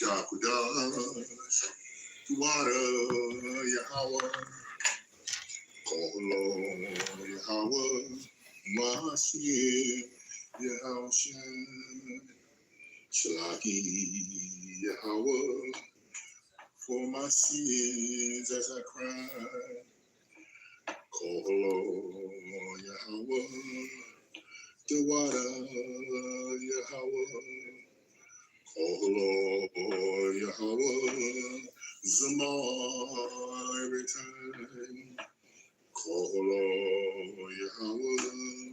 Yakudash, Water, Yahawah, Kolo, Yahawah, Masih, Yahawah, Shalaki, Yahawah, for my sins as I cry. Kolo, Yahawah, the water, Yahawah. Oh Yahweh, Zamar every time. Oh Yahweh,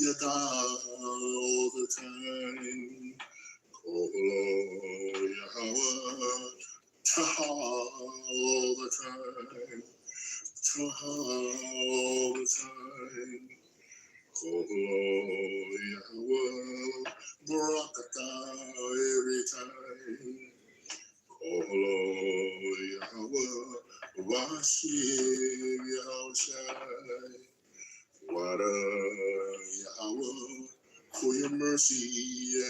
Yada all the time. Oh Yahweh, Taha all the time. Taha all the time. Oh Yahweh, Barakata every time. Oh Yahweh, Washim Yahushai. Wada Yahweh, for your mercy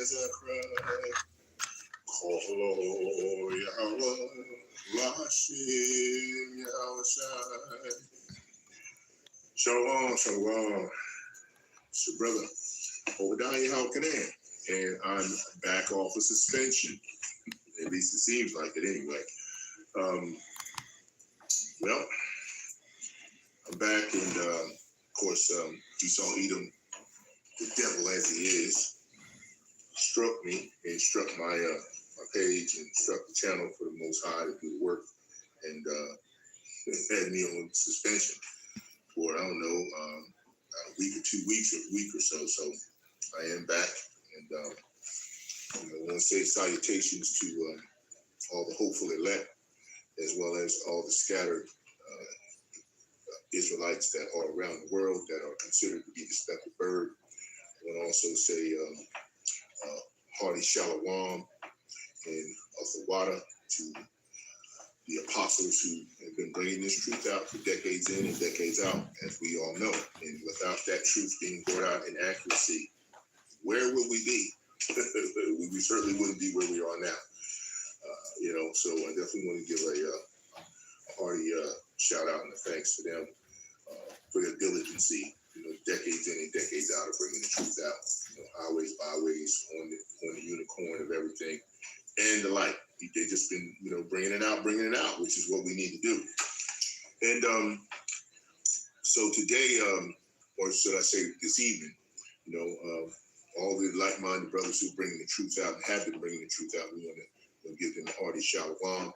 as I cry. Oh Yahweh, Washim Yahushai. Shalom, shalom. So, brother, Obadiah Halkanan, and I'm back off of suspension. At least it seems like it anyway. Well, I'm back, and of course, you saw Edom, the devil as he is, struck me and struck my my page and struck the channel for the Most High to do the work, and had me on suspension for, I don't know, a week or 2 weeks or a week or so. So I am back, and I want to say salutations to all the hopeful elect, as well as all the scattered Israelites that are around the world that are considered to be the speckled bird. I want to also say hearty shalom and YAHAWAH to the apostles who have been bringing this truth out for decades in and decades out, as we all know. And without that truth being brought out in accuracy, where would we be? We certainly wouldn't be where we are now. So I definitely want to give a hearty shout out and a thanks to them for their diligency, decades in and decades out of bringing the truth out. Highways, byways, on the unicorn of everything, and the like. They just been, bringing it out, which is what we need to do. And so today, or should I say this evening, all the like-minded brothers who are bringing the truth out and have been bringing the truth out, we want to give them a hearty shalom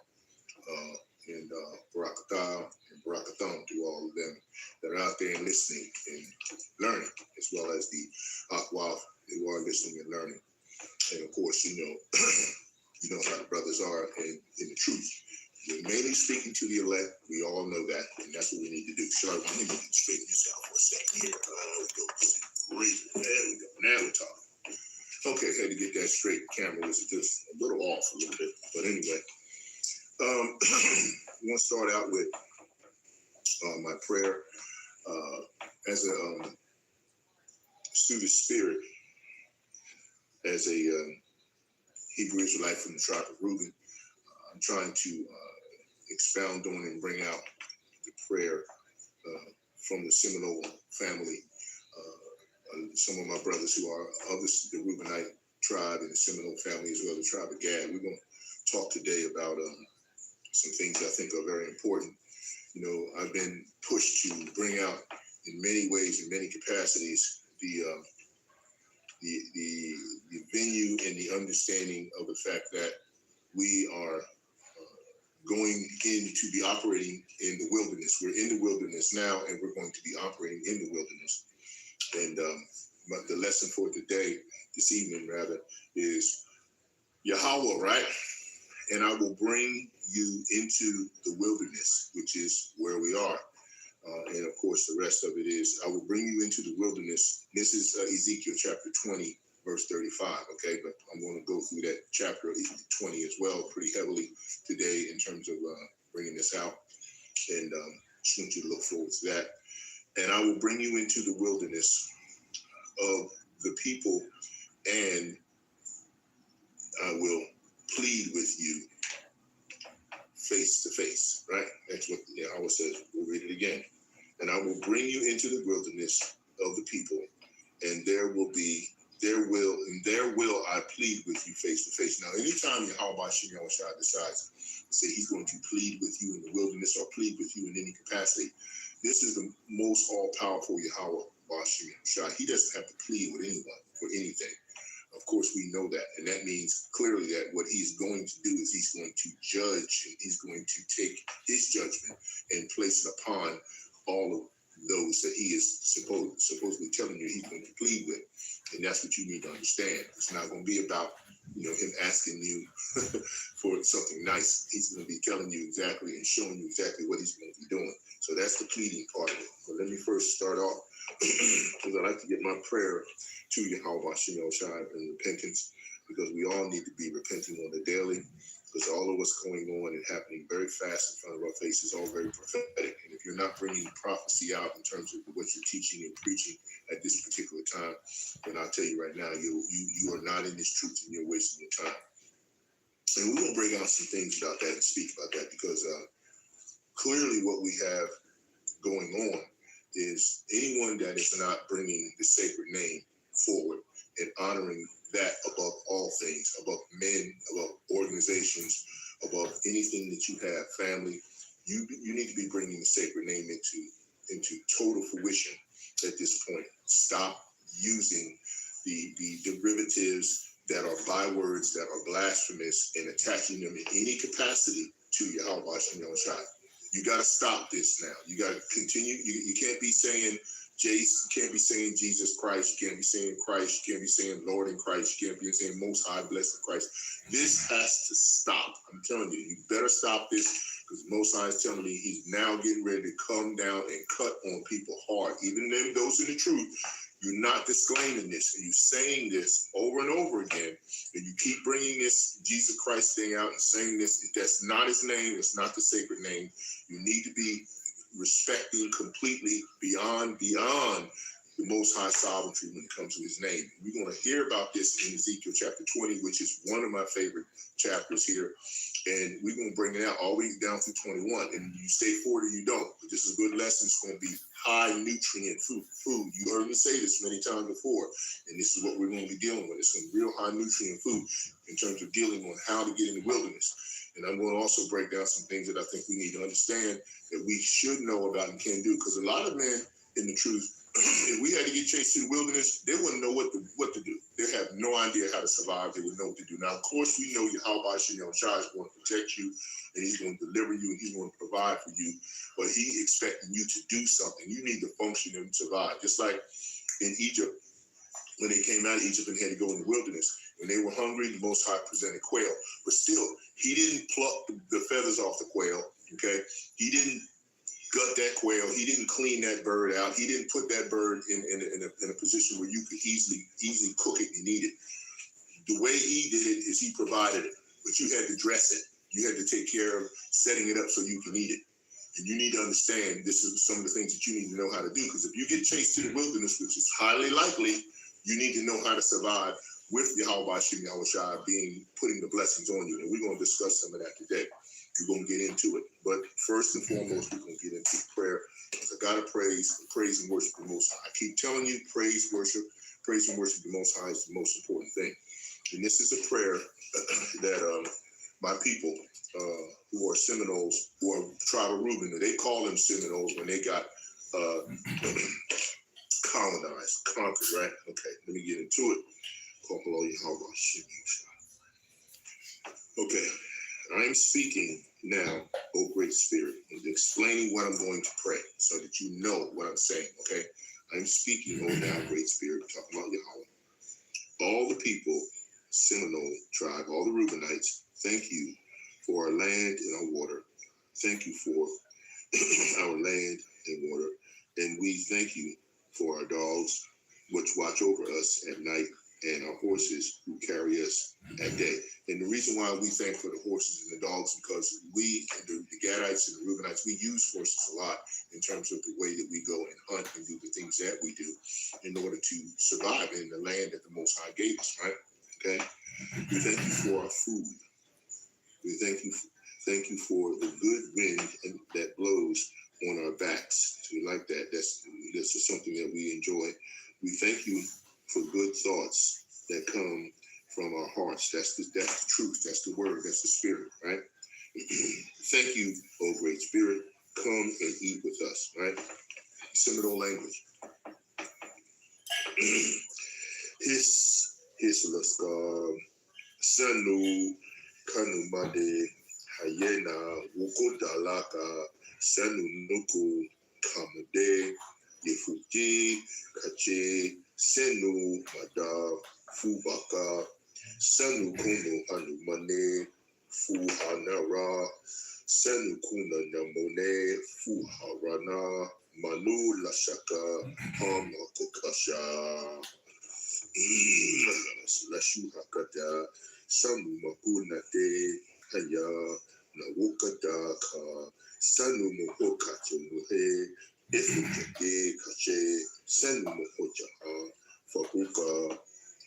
and barakatah and barakathon to all of them that are out there and listening and learning, as well as the YAHAWAH who are listening and learning. And of course, you know how the brothers are in the truth. You're mainly speaking to the elect. We all know that, and that's what we need to do. Sorry, let me straighten this out for a second here. There we go. Now we're talking. Okay, had to get that straight. The camera was just a little off a little bit. But anyway, I want to start out with my prayer as a student spirit, as a Hebrew Israelite from the tribe of Reuben. I'm trying to expound on and bring out the prayer from the Seminole family. Some of my brothers who are of the Reubenite tribe and the Seminole family, as well as the tribe of Gad. We're going to talk today about some things I think are very important. I've been pushed to bring out in many ways, in many capacities, the venue and the understanding of the fact that we are going in to be operating in the wilderness. We're in the wilderness now, and we're going to be operating in the wilderness. And but the lesson for today, this evening rather, is YAHAWAH, right? And I will bring you into the wilderness, which is where we are. And of course, the rest of it is, I will bring you into the wilderness. This is Ezekiel chapter 20, verse 35, okay? But I'm going to go through that chapter 20 as well pretty heavily today in terms of bringing this out. And just want you to look forward to that. And I will bring you into the wilderness of the people, and I will plead with you face to face, right? That's what Yahawah says. We'll read it again. And I will bring you into the wilderness of the people, and there will I plead with you face to face. Now, anytime Yahawah decides to say he's going to plead with you in the wilderness or plead with you in any capacity, this is the most all-powerful Yahawah. He doesn't have to plead with anyone for anything. Of course, we know that. And that means clearly that what he's going to do is he's going to judge, and he's going to take his judgment and place it upon all of those that he is supposedly telling you he's going to plead with. And that's what you need to understand. It's not going to be about, him asking you for something nice. He's going to be telling you exactly and showing you exactly what he's going to be doing. So that's the pleading part of it. But let me first start off, because I like to get my prayer to Yahawah in repentance, because we all need to be repenting on the daily, because all of what's going on and happening very fast in front of our faces, all very prophetic. And if you're not bringing prophecy out in terms of what you're teaching and preaching at this particular time, then I'll tell you right now, you are not in this truth, and you're wasting your time. And we're going to bring out some things about that and speak about that, because clearly what we have going on is anyone that is not bringing the sacred name forward and honoring that above all things, above men, above organizations, above anything that you have, family, you need to be bringing the sacred name into total fruition at this point. Stop using the derivatives that are bywords that are blasphemous and attaching them in any capacity to Yahawah Shem Shai. You got to stop this now. You got to continue. You can't be saying Jace, you can't be saying Jesus Christ, you can't be saying Christ, you can't be saying Lord in Christ, you can't be saying Most High, Blessed Christ. This has to stop. I'm telling you, you better stop this, because Most High is telling me he's now getting ready to come down and cut on people hard. Even them, those in the truth, you're not disclaiming this, and you're saying this over and over again, and you keep bringing this Jesus Christ thing out and saying this. That's not his name. It's not the sacred name. You need to be respecting completely beyond the Most High sovereignty when it comes to his name. We're going to hear about this in Ezekiel chapter 20, which is one of my favorite chapters here. And we're going to bring it out all the way down through 21. And you stay for it or you don't. But this is a good lesson. It's going to be high nutrient food. You heard me say this many times before. And this is what we're going to be dealing with. It's some real high nutrient food in terms of dealing on how to get in the wilderness. And I'm going to also break down some things that I think we need to understand that we should know about and can do. Because a lot of men in the truth, if we had to get chased through the wilderness, they wouldn't know what to do. They have no idea how to survive. They would know what to do. Now, of course, we know Yahawah Shai is going to protect you, and he's going to deliver you, and he's going to provide for you. But he's expecting you to do something. You need to function and survive. Just like in Egypt, when they came out of Egypt and had to go in the wilderness, when they were hungry, the Most High presented quail. But still, he didn't pluck the feathers off the quail, okay? He didn't gut that quail. He didn't clean that bird out. He didn't put that bird in a position where you could easily cook it and eat it. The way he did it is he provided it, but you had to dress it. You had to take care of setting it up so you can eat it. And you need to understand this is some of the things that you need to know how to do, because if you get chased to the wilderness, which is highly likely, you need to know how to survive with Yahawah Shai putting the blessings on you. And we're going to discuss some of that today. We're going to get into it. But first and foremost, we're going to get into prayer. Because I got to praise and worship the Most High. I keep telling you, praise and worship the Most High is the most important thing. And this is a prayer that my people who are Seminoles, who are tribe of Reuben, they call them Seminoles when they got conquered, right? Okay, let me get into it. Okay, I'm speaking now, O Great Spirit, and explaining what I'm going to pray so that you know what I'm saying, okay? I'm speaking, O now, Great Spirit, talking about Yahawah. All the people, Seminole tribe, all the Reubenites, thank you for our land and our water. Thank you for our land and water. And we thank you for our dogs, which watch over us at night, and our horses who carry us at day. And the reason why we thank for the horses and the dogs, because we, the Gadites and the Reubenites, we use horses a lot in terms of the way that we go and hunt and do the things that we do in order to survive in the land that the Most High gave us, right? Okay? We thank you for our food. We thank you for the good wind that blows on our backs. So we like that. That's just something that we enjoy. We thank you for good thoughts that come from our hearts. That's the truth. That's the word. That's the spirit, right? Thank you, oh great spirit. Come and eat with us, right? Seminole language. His laska sanu kanumade hayena wukodalaka sanu nuku kamude yefuki kache senu mada fubaka sanu kuno hanumane fuhanara sanu kuna namone fuharana manu lashaka hamakokasha lashu hakata sanu makuna te haya na wukada ka sanu mohokacho muhe efukake kache sanu mohojaha fahuka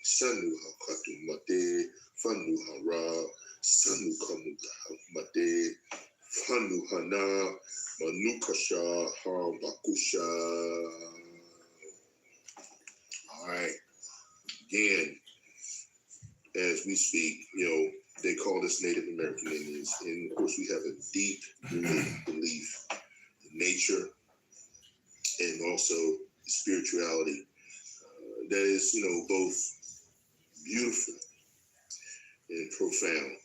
sanu hakatu mate fanu hara sanu kamuka mate fanu hana manukasha ha bakusha. All right. Again, as we speak, they call us Native American Indians, and of course we have a deep belief in nature and also spirituality that is, both beautiful and profound.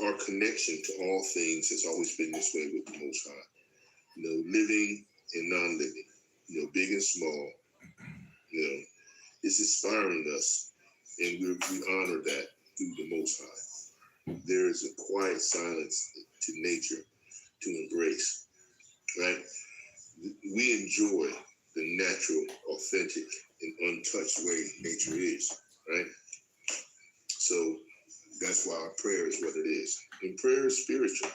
Our connection to all things has always been this way with the Most High. Living and non-living, big and small, it's inspiring us, and we honor that through the Most High. There is a quiet silence to nature to embrace, right? We enjoy the natural, authentic, and untouched way nature is, right? So that's why our prayer is what it is. And prayer is spiritual.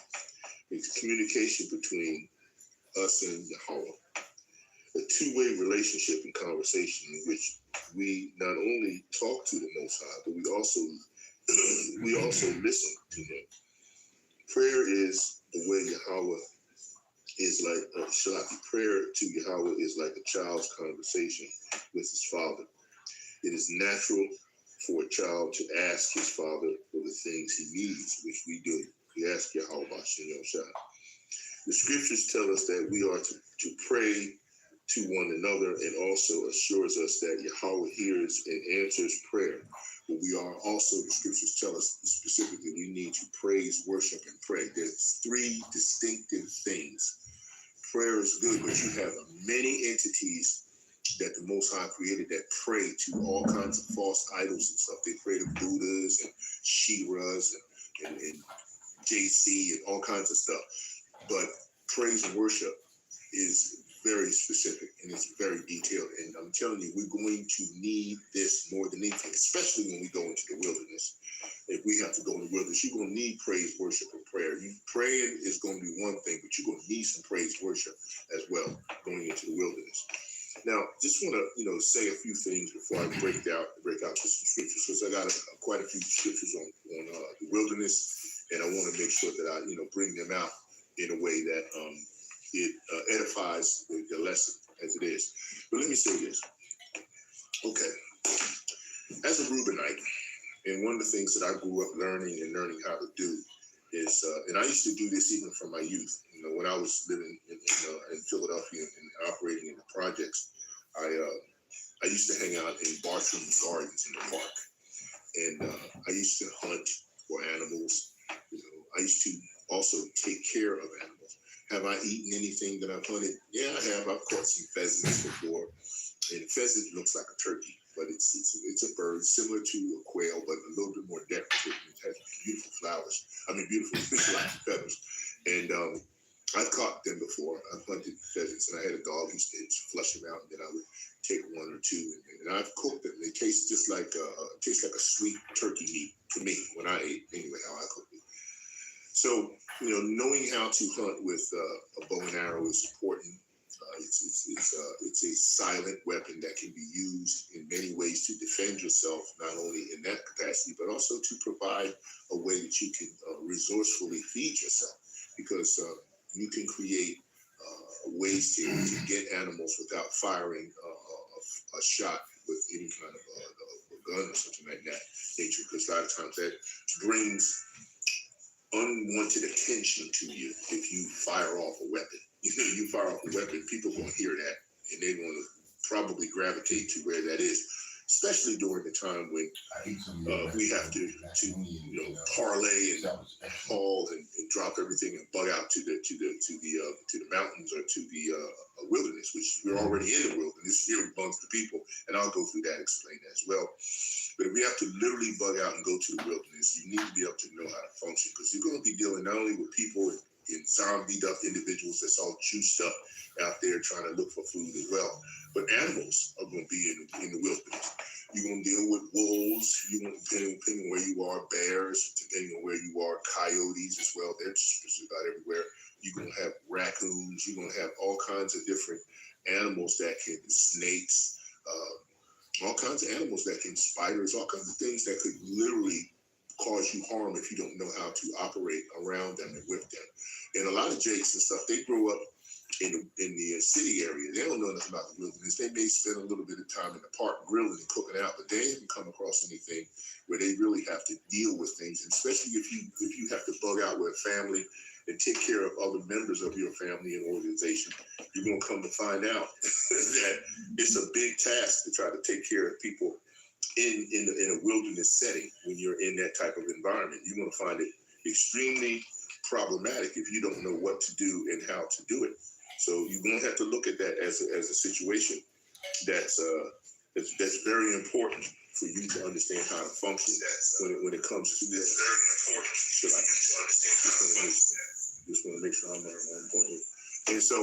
It's communication between us and Yahawah. A two-way relationship and conversation in which we not only talk to the Most High, but we also listen to Him. Prayer is the way Yahawah is like prayer to Yahawah is like a child's conversation with his father. It is natural for a child to ask his father for the things he needs, which we do. We ask Yahawah Shem Shah. The scriptures tell us that we are to pray to one another, and also assures us that Yahawah hears and answers prayer. But we are also, the scriptures tell us specifically, we need to praise, worship, and pray. There's three distinctive things. Prayer is good, but you have many entities that the Most High created that pray to all kinds of false idols and stuff. They pray to Buddhas and Shiras and JC and all kinds of stuff. But praise and worship is very specific and it's very detailed. And I'm telling you, we're going to need this more than anything, especially when we go into the wilderness. If we have to go in the wilderness, you're going to need praise, worship, and prayer. Praying is going to be one thing, but you're going to need some praise, worship as well going into the wilderness. Now, just want to, say a few things before I break out to some scriptures, because I got quite a few scriptures on the wilderness, and I want to make sure that I, bring them out in a way that it edifies the lesson as it is. But let me say this. Okay. As a Reubenite, and one of the things that I grew up learning how to do is, and I used to do this even from my youth, when I was living in Philadelphia and operating in the projects, I used to hang out in Bartram Gardens in the park. And I used to hunt for animals. I used to also take care of animals. Have I eaten anything that I've hunted? Yeah, I have. I've caught some pheasants before. And pheasant looks like a turkey, but it's a bird similar to a quail, but a little bit more decorative. It has beautiful beautiful feathers. And I've caught them before. I've hunted pheasants, and I had a dog who used to flush them out, and then I would take one or two, and I've cooked them. They taste just like a sweet turkey meat to me when I ate. Anyway, how I cook it. So knowing how to hunt with a bow and arrow is important. It's a silent weapon that can be used in many ways to defend yourself, not only in that capacity, but also to provide a way that you can resourcefully feed yourself. Because you can create ways to get animals without firing a shot with any kind of a gun or something like that nature. Because a lot of times that brings unwanted attention to you if you fire off a weapon. You fire off a weapon, people are going to hear that, and they're going to probably gravitate to where that is, especially during the time when we have to parlay and haul and drop everything and bug out to the mountains or to the wilderness, which we're already in the wilderness here amongst the people, and I'll go through that, explain that as well. But if we have to literally bug out and go to the wilderness, you need to be able to know how to function, because you're going to be dealing not only with people in zombied up individuals that's all juiced up out there trying to look for food as well, but animals are going to be in the wilderness. You're going to deal with wolves, you're going to, depending on where you are, bears, depending on where you are, coyotes as well. They're just about everywhere. You're going to have raccoons, you're going to have all kinds of different animals that can, snakes, all kinds of animals that can, spiders, all kinds of things that could literally cause you harm if you don't know how to operate around them and with them. And a lot of jakes and stuff, they grow up in the city area. They don't know nothing about the wilderness. They may spend a little bit of time in the park grilling and cooking out, but they haven't come across anything where they really have to deal with things. And especially if you have to bug out with a family and take care of other members of your family and organization, you're going to come to find out that it's a big task to try to take care of people in a wilderness setting. When you're in that type of environment, you're going to find it extremely problematic if you don't know what to do and how to do it. So you're going to have to look at that as a situation that's very important for you to understand how to function when it comes to this. Very important. So I just want to make sure I'm on point here. And so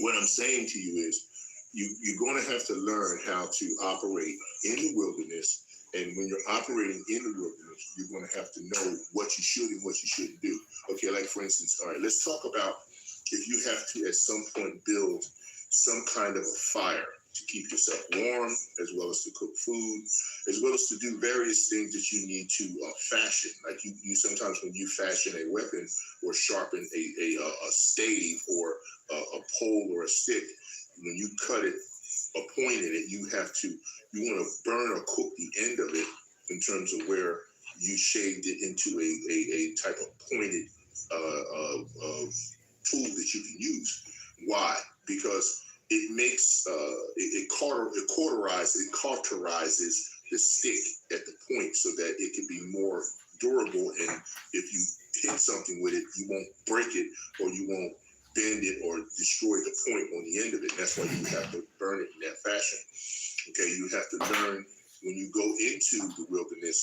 what I'm saying to you is you're going to have to learn how to operate in the wilderness. And when you're operating in the wilderness, you're going to have to know what you should and what you shouldn't do. Okay, like for instance, all right, let's talk about if you have to at some point build some kind of a fire to keep yourself warm, as well as to cook food, as well as to do various things that you need to fashion. Like you sometimes when you fashion a weapon or sharpen a stave or a pole or a stick, when you cut it, a point in it, you want to burn or cook the end of it in terms of where you shaved it into a type of pointed tool that you can use. Why? Because it makes it cauterizes the stick at the point so that it can be more durable, and if you hit something with it, you won't break it or you won't bend it or destroy the point on the end of it. And that's why you have to burn it in that fashion. Okay, you have to learn when you go into the wilderness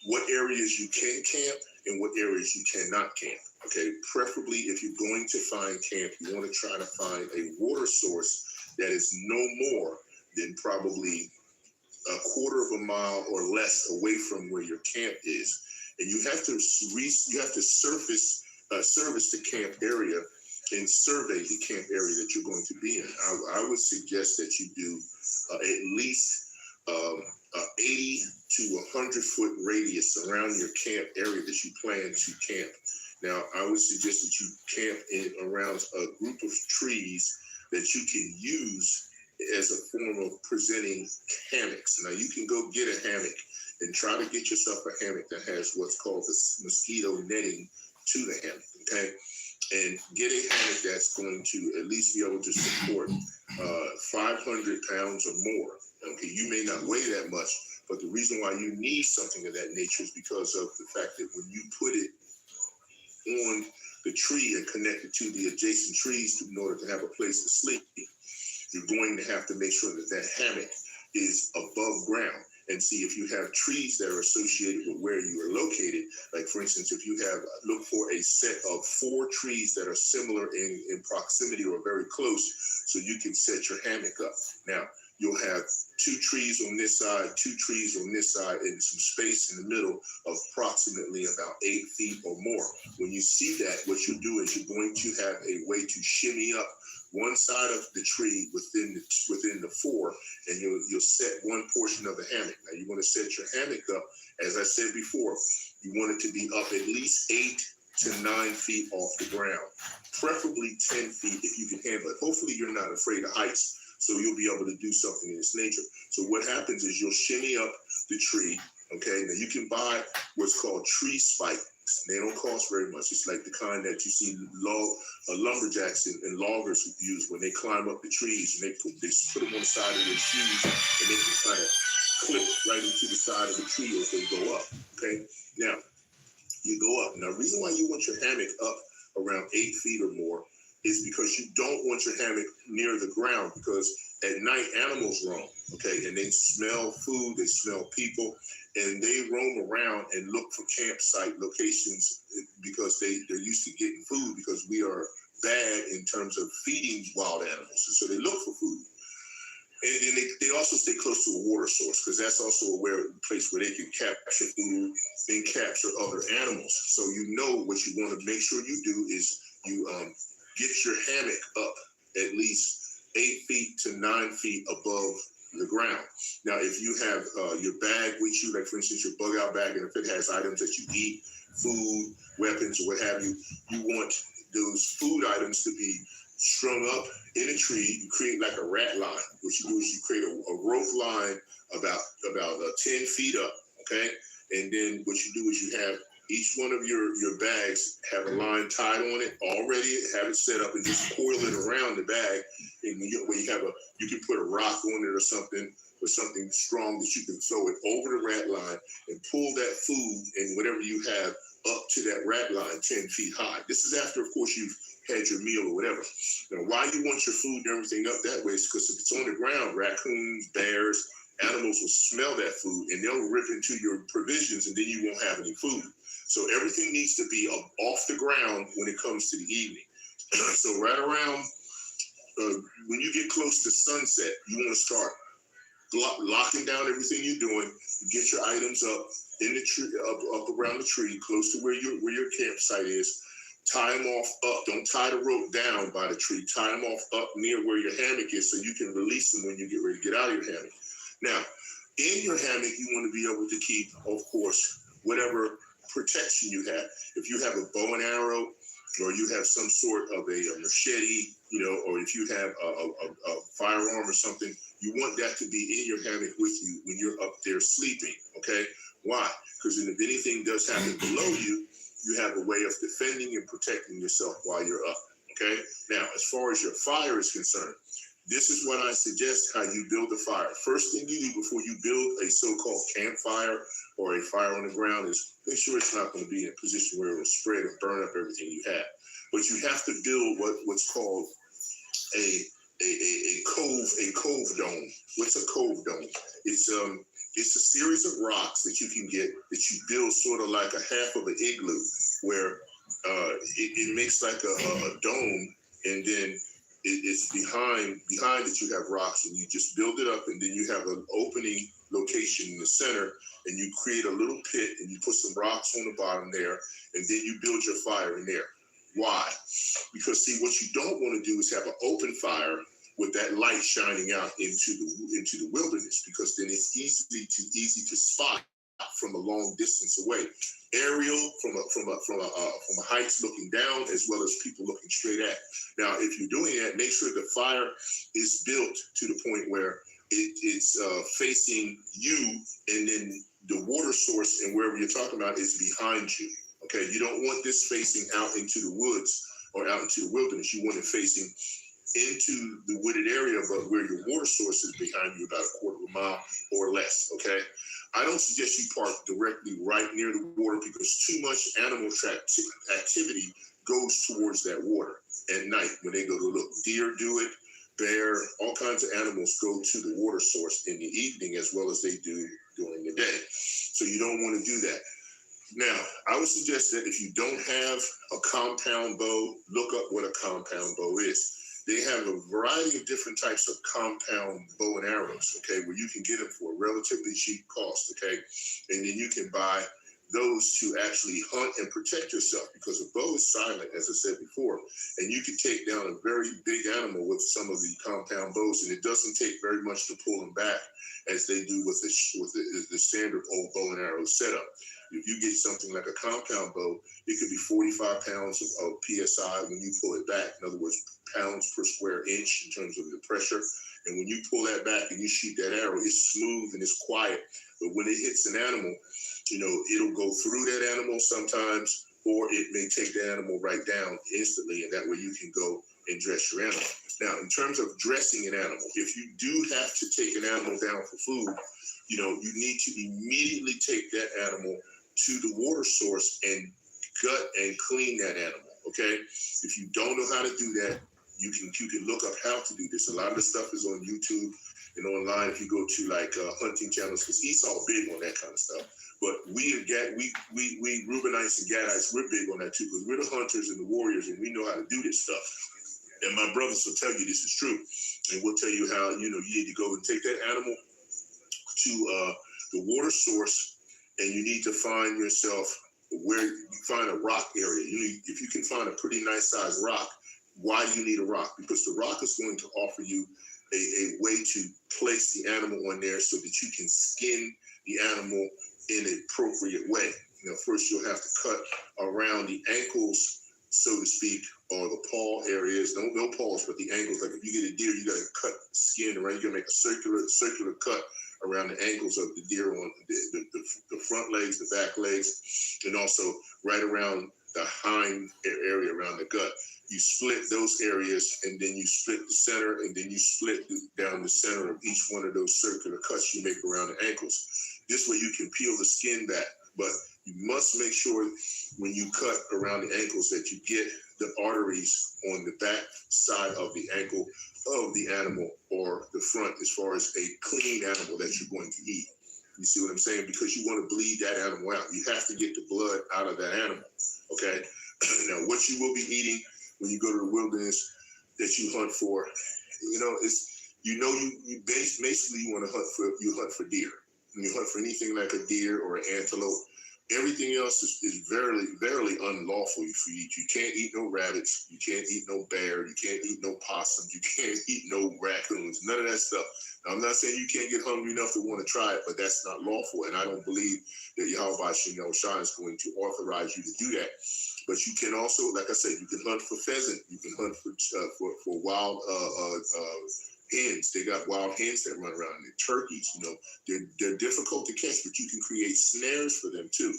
what areas you can camp and what areas you cannot camp. Okay, preferably if you're going to find camp, you want to try to find a water source that is no more than probably a quarter of a mile or less away from where your camp is. And you have to service the camp area and survey the camp area that you're going to be in. I would suggest that you do at least 80 to 100 foot radius around your camp area that you plan to camp. Now, I would suggest that you camp around a group of trees that you can use as a form of presenting hammocks. Now, you can go get a hammock and try to get yourself a hammock that has what's called the mosquito netting to the hammock, okay? And get a hammock that's going to at least be able to support 500 pounds or more. Okay, you may not weigh that much, but the reason why you need something of that nature is because of the fact that when you put it on the tree and connect it to the adjacent trees in order to have a place to sleep, you're going to have to make sure that that hammock is above ground. And see, if you have trees that are associated with where you are located, like for instance, if you look for a set of 4 trees that are similar in proximity or very close, so you can set your hammock up. Now, you'll have 2 trees on this side, 2 trees on this side, and some space in the middle of approximately about 8 feet or more. When you see that, what you'll do is you're going to have a way to shimmy up one side of the tree within the four, and you'll set one portion of the hammock. Now you want to set your hammock up, as I said before, you want it to be up at least 8 to 9 feet off the ground, preferably 10 feet if you can handle it. Hopefully you're not afraid of heights, so you'll be able to do something in this nature. So what happens is you'll shimmy up the tree. Okay, now you can buy what's called tree spikes. They don't cost very much. It's like the kind that you see lumberjacks and loggers use when they climb up the trees, and they put them on the side of their shoes, and they can kind of clip right into the side of the tree as they go up. Okay, now you go up. Now, the reason why you want your hammock up around 8 feet or more is because you don't want your hammock near the ground, because at night animals roam, okay, and they smell food, they smell people, and they roam around and look for campsite locations because they're used to getting food, because we are bad in terms of feeding wild animals, and so they look for food. And then they also stay close to a water source, because that's also a place where they can capture food and capture other animals. So what you want to make sure you do is you get your hammock up at least 8 feet to 9 feet above the ground. Now, if you have your bag with you, like for instance, your bug out bag, and if it has items that you eat, food, weapons, or what have you, you want those food items to be strung up in a tree. You create like a rat line. What you do is you create a rope line about 10 feet up, okay? And then what you do is you have each one of your bags have a line tied on it already, have it set up, and just coil it around the bag. And you can put a rock on it or something strong that you can throw it over the rat line and pull that food and whatever you have up to that rat line 10 feet high. This is after, of course, you've had your meal or whatever. Now, why you want your food and everything up that way is because if it's on the ground, raccoons, bears, animals will smell that food and they'll rip into your provisions, and then you won't have any food. So everything needs to be off the ground when it comes to the evening. So right around when you get close to sunset, you want to start locking down everything you're doing. You get your items up in the tree, up around the tree, close to where your campsite is. Tie them off up. Don't tie the rope down by the tree. Tie them off up near where your hammock is, so you can release them when you get ready to get out of your hammock. Now, in your hammock, you want to be able to keep, of course, whatever protection you have. If you have a bow and arrow, or you have some sort of a machete, or if you have a firearm or something, you want that to be in your hammock with you when you're up there sleeping, okay? Why? Because if anything does happen below you, you have a way of defending and protecting yourself while you're up, okay? Now, as far as your fire is concerned, this is what I suggest how you build a fire. First thing you do before you build a so-called campfire or a fire on the ground is make sure it's not going to be in a position where it will spread and burn up everything you have. But you have to build what's called a cove dome. What's a cove dome? It's a series of rocks that you can get that you build sort of like a half of an igloo, where it makes like a dome, and then it's behind it you have rocks, and you just build it up, and then you have an opening location in the center, and you create a little pit, and you put some rocks on the bottom there, and then you build your fire in there. Why? Because see, what you don't want to do is have an open fire with that light shining out into the wilderness, because then it's easy to spot from a long distance away. Aerial from a heights looking down, as well as people looking straight at. Now, if you're doing that, make sure the fire is built to the point where it's facing you, and then the water source and wherever you're talking about is behind you. Okay, you don't want this facing out into the woods or out into the wilderness. You want it facing into the wooded area, but where your water source is behind you, about a quarter of a mile or less, okay? I don't suggest you park directly right near the water, because too much animal activity goes towards that water at night when they go to look. Deer do it, bear, all kinds of animals go to the water source in the evening as well as they do during the day. So you don't want to do that. Now, I would suggest that if you don't have a compound bow, look up what a compound bow is. They have a variety of different types of compound bow and arrows, okay, where you can get them for a relatively cheap cost, okay? And then you can buy those to actually hunt and protect yourself, because a bow is silent, as I said before, and you can take down a very big animal with some of the compound bows, and it doesn't take very much to pull them back as they do with the standard old bow and arrow setup. If you get something like a compound bow, it could be 45 pounds of PSI when you pull it back. In other words, pounds per square inch in terms of the pressure. And when you pull that back and you shoot that arrow, it's smooth and it's quiet. But when it hits an animal, it'll go through that animal sometimes, or it may take the animal right down instantly, and that way you can go and dress your animal. Now, in terms of dressing an animal, if you do have to take an animal down for food, you need to immediately take that animal to the water source and gut and clean that animal, okay? If you don't know how to do that, you can look up how to do this. A lot of the stuff is on YouTube and online if you go to hunting channels, because Esau big on that kind of stuff. But we Reubenites and Gadites, we're big on that too, because we're the hunters and the warriors, and we know how to do this stuff. And my brothers will tell you this is true, and we'll tell you how you need to go and take that animal to the water source, and you need to find yourself where you find a rock area. If you can find a pretty nice sized rock. Why do you need a rock? Because the rock is going to offer you a way to place the animal on there so that you can skin the animal in an appropriate way. First you'll have to cut around the ankles, so to speak, or the paw areas. No paws, but the ankles. Like if you get a deer, you got to cut skin around. You got to make a circular cut around the ankles of the deer on the front legs, the back legs, and also right around the hind area around the gut. You split those areas, and then you split the center, and then you split down the center of each one of those circular cuts you make around the ankles. This way you can peel the skin back, but you must make sure when you cut around the ankles that you get the arteries on the back side of the ankle of the animal, or the front, as far as a clean animal that you're going to eat. You see what I'm saying? Because you want to bleed that animal out. You have to get the blood out of that animal, okay? Now, what you will be eating when you go to the wilderness that you hunt for, basically you want to hunt for deer. When you hunt for anything like a deer or an antelope, everything else is very, very unlawful for you. You can't eat no rabbits. You can't eat no bear. You can't eat no possums. You can't eat no raccoons. None of that stuff. Now, I'm not saying you can't get hungry enough to want to try it, but that's not lawful. And I don't believe that YAHAWAH is going to authorize you to do that. But you can also, like I said, you can hunt for pheasant. You can hunt for wild hens. They got wild hens that run around. And turkeys, they're difficult to catch, but you can create snares for them too.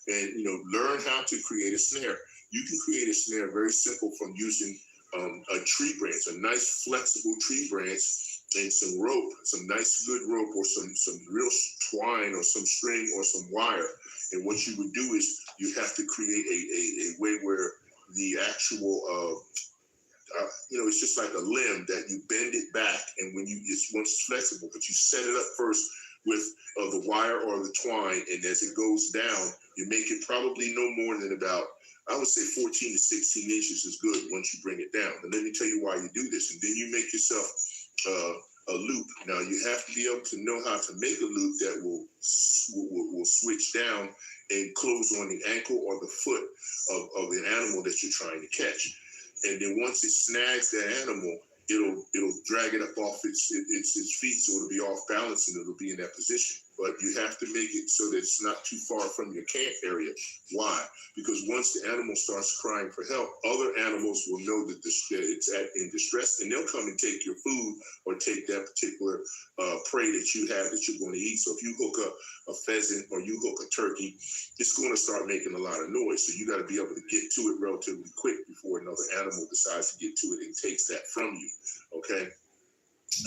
And learn how to create a snare. You can create a snare very simple from using a tree branch, a nice flexible tree branch, and some rope, some nice good rope, or some real twine, or some string, or some wire. And what you would do is you have to create a way where the actual it's just like a limb that you bend it back, and once it's flexible, but you set it up first with the wire or the twine, and as it goes down, you make it probably no more than about, I would say 14 to 16 inches is good once you bring it down. And let me tell you why you do this. And then you make yourself a loop. Now you have to be able to know how to make a loop that will switch down and close on the ankle or the foot of an animal that you're trying to catch. And then once it snags that animal, it'll drag it up off its feet, so it'll be off balance and it'll be in that position. But you have to make it so that it's not too far from your camp area. Why? Because once the animal starts crying for help, other animals will know that it's in distress, and they'll come and take your food or take that particular prey that you have that you're going to eat. So if you hook up a pheasant or you hook a turkey, it's going to start making a lot of noise. So you got to be able to get to it relatively quick before another animal decides to get to it and takes that from you. Okay?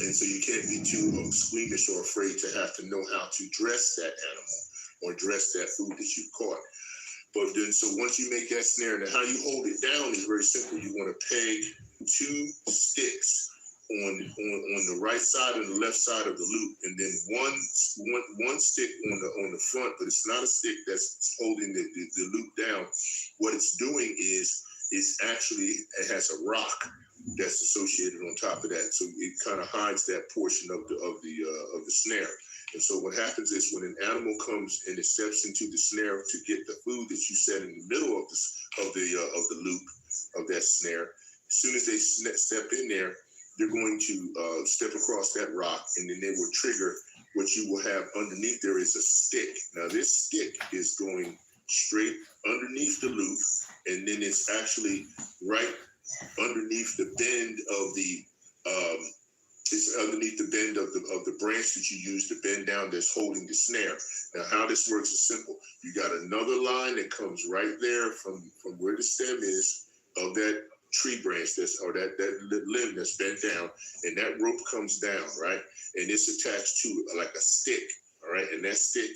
And so you can't be too squeamish or afraid to have to know how to dress that animal or dress that food that you've caught. But then, so once you make that snare, now how you hold it down is very simple. You want to peg 2 sticks on the right side and the left side of the loop, and then one stick on the front, but it's not a stick that's holding the loop down. What it's doing is it has a rock that's associated on top of that, so it kind of hides that portion of the snare. And so what happens is when an animal comes and it steps into the snare to get the food that you set in the middle of the loop of that snare, as soon as they step in there, they're going to step across that rock, and then they will trigger what you will have underneath. There is a stick. Now this stick is going straight underneath the loop, and then it's actually right underneath the bend of the it's underneath the bend of the branch that you use to bend down that's holding the snare. Now how this works is simple. You got another line that comes right there from where the stem is of that tree branch that limb that's bent down, and that rope comes down, right? And it's attached to like a stick, all right? And that stick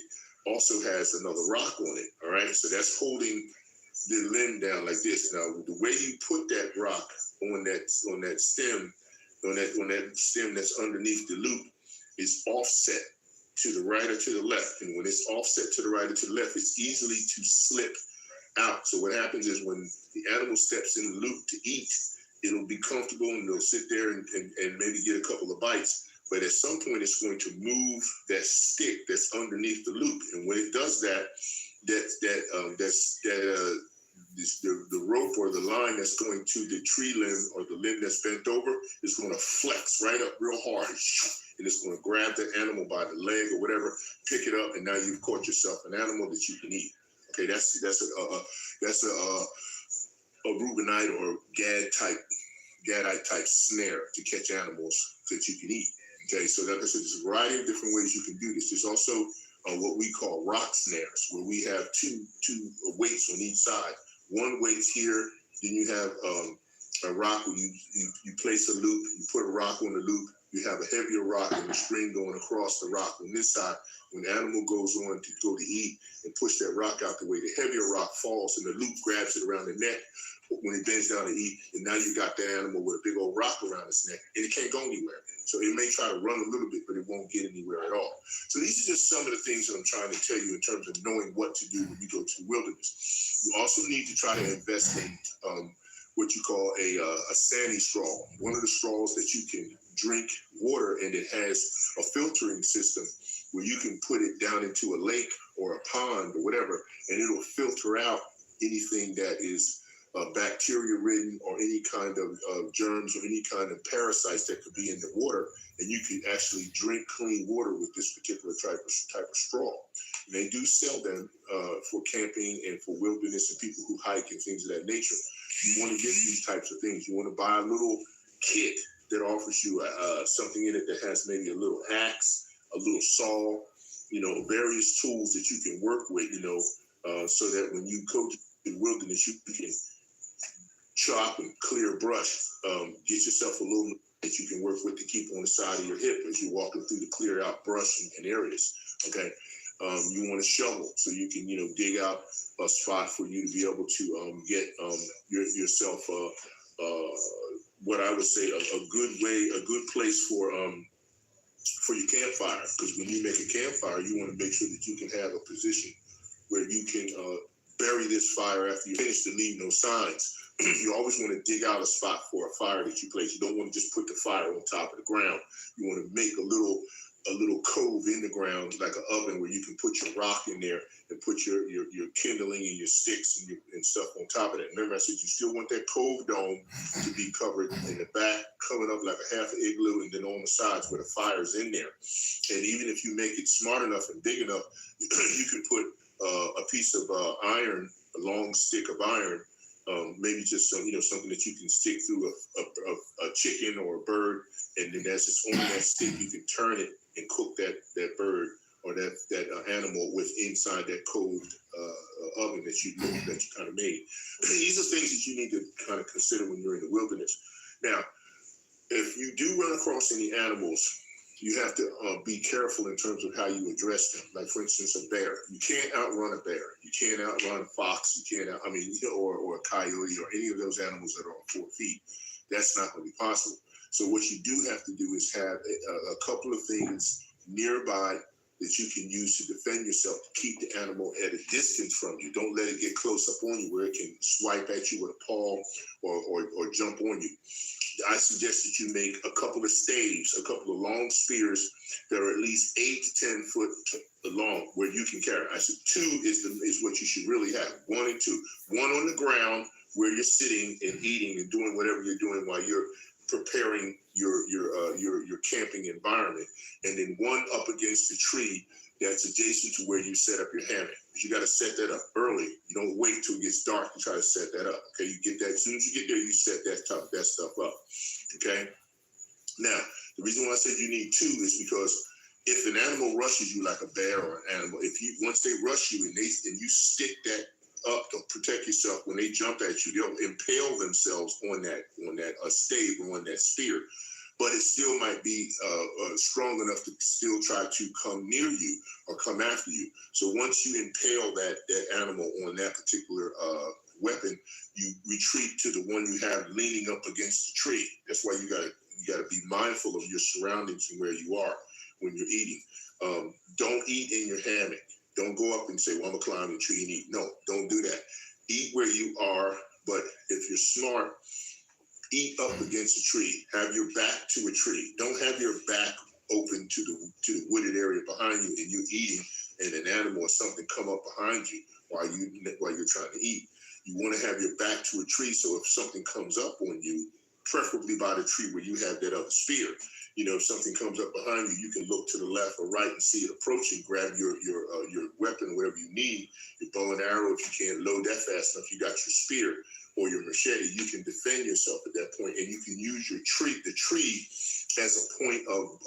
also has another rock on it, all right? So that's holding the limb down like this. Now, the way you put that rock on that stem, on that stem that's underneath the loop, is offset to the right or to the left. And when it's offset to the right or to the left, it's easily to slip out. So what happens is when the animal steps in the loop to eat, it'll be comfortable and it'll sit there and maybe get a couple of bites. But at some point, it's going to move that stick that's underneath the loop. And when it does that, the rope or the line that's going to the tree limb or the limb that's bent over is going to flex right up real hard, and it's going to grab that animal by the leg or whatever, pick it up, and now you've caught yourself an animal that you can eat. Okay, that's a Reubenite or Gadite type snare to catch animals that you can eat. Okay, so there's a variety of different ways you can do this. There's also what we call rock snares, where we have two weights on each side. One weight's here, then you have a rock where you place a loop, you put a rock on the loop, you have a heavier rock and the string going across the rock on this side. When the animal goes on to go to eat and push that rock out the way, the heavier rock falls and the loop grabs it around the neck when it bends down to eat, and now you got that animal with a big old rock around its neck, and it can't go anywhere. So it may try to run a little bit, but it won't get anywhere at all. So these are just some of the things that I'm trying to tell you in terms of knowing what to do when you go to the wilderness. You also need to try to invest in what you call a Sani straw, one of the straws that you can drink water, and it has a filtering system where you can put it down into a lake or a pond or whatever, and it'll filter out anything that is bacteria ridden or any kind of germs or any kind of parasites that could be in the water, and you can actually drink clean water with this particular type of straw. And they do sell them for camping and for wilderness and people who hike and things of that nature. You want to get these types of things. You want to buy a little kit that offers you something in it that has maybe a little axe, a little saw, various tools that you can work with, so that when you go to the wilderness, you can chop and clear brush. Get yourself a little that you can work with to keep on the side of your hip as you're walking through to clear out brush in areas. Okay. You want a shovel so you can, dig out a spot for you to be able to get yourself what I would say a good place for your campfire. Because when you make a campfire, you want to make sure that you can have a position where you can bury this fire after you finish to leave no signs. You always want to dig out a spot for a fire that you place. You don't want to just put the fire on top of the ground. You want to make a little cove in the ground, like an oven, where you can put your rock in there and put your kindling and your sticks and stuff on top of that. Remember, I said you still want that cove dome to be covered in the back, coming up like a half an igloo, and then on the sides where the fire's in there. And even if you make it smart enough and big enough, you can put a piece of iron, a long stick of iron, maybe just something that you can stick through a chicken or a bird, and then as it's on that stick, you can turn it and cook that bird or that animal with inside that cold oven that you kind of made. These are things that you need to kind of consider when you're in the wilderness. Now, if you do run across any animals, you have to be careful in terms of how you address them. Like, for instance, a bear. You can't outrun a bear. You can't outrun a fox. You can't, or a coyote or any of those animals that are on 4 feet. That's not going to be possible. So what you do have to do is have a couple of things nearby that you can use to defend yourself, to keep the animal at a distance from you. Don't let it get close up on you where it can swipe at you with a paw or jump on you. I suggest that you make a couple of staves, a couple of long spears that are at least 8 to 10 foot long, where you can carry. I said 2 is what you should really have. 1 and 2. 1 on the ground where you're sitting and eating and doing whatever you're doing while you're preparing your camping environment, and then 1 up against the tree that's adjacent to where you set up your hammock. But you got to set that up early. You don't wait till it gets dark to try to set that up. Okay, you get that as soon as you get there, you set that stuff up. Okay. Now, the reason why I said you need 2 is because if an animal rushes you like a bear or an animal, once they rush you and you stick that up to protect yourself, when they jump at you, they'll impale themselves on that stave or on that spear. But it still might be strong enough to still try to come near you or come after you. So once you impale that animal on that particular weapon, you retreat to the one you have leaning up against the tree. That's why you gotta be mindful of your surroundings and where you are when you're eating. Don't eat in your hammock. Don't go up and say, well, I'm gonna climb the tree and eat. No, don't do that. Eat where you are, but if you're smart, eat up against a tree. Have your back to a tree. Don't have your back open to the wooded area behind you and you're eating and an animal or something come up behind you while you're trying to eat. You want to have your back to a tree, so if something comes up on you, preferably by the tree where you have that other spear, if something comes up behind you, you can look to the left or right and see it approaching, grab your weapon, whatever you need, your bow and arrow. If you can't load that fast enough, you got your spear or your machete. You can defend yourself at that point, and you can use the tree as a point of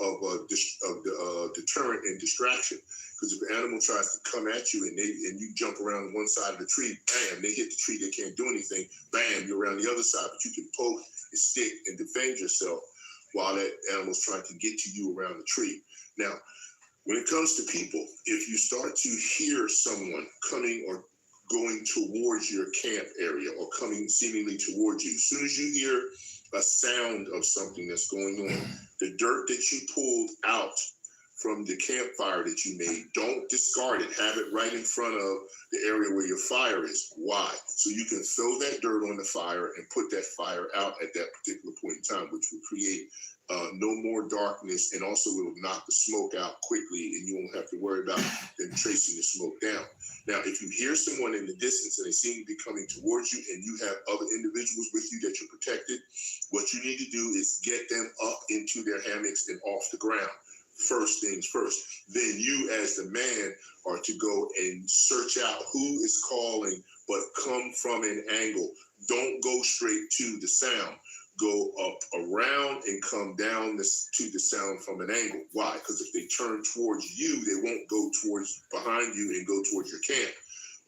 deterrent and distraction. Because if an animal tries to come at you and you jump around one side of the tree, bam, they hit the tree, they can't do anything, bam, you're around the other side, but you can poke and stick and defend yourself while that animal's trying to get to you around the tree. Now, when it comes to people, if you start to hear someone coming or going towards your camp area or coming seemingly towards you, as soon as you hear a sound of something that's going on, the dirt that you pulled out from the campfire that you made, don't discard it. Have it right in front of the area where your fire is. Why? So you can throw that dirt on the fire and put that fire out at that particular point in time, which will create no more darkness, and also it will knock the smoke out quickly, and you won't have to worry about them tracing the smoke down. Now, if you hear someone in the distance and they seem to be coming towards you and you have other individuals with you that you're protected, what you need to do is get them up into their hammocks and off the ground. First things first. Then you, as the man, are to go and search out who is calling, but come from an angle. Don't go straight to the sound. Go up around and come down to the sound from an angle. Why? Because if they turn towards you, they won't go towards behind you and go towards your camp.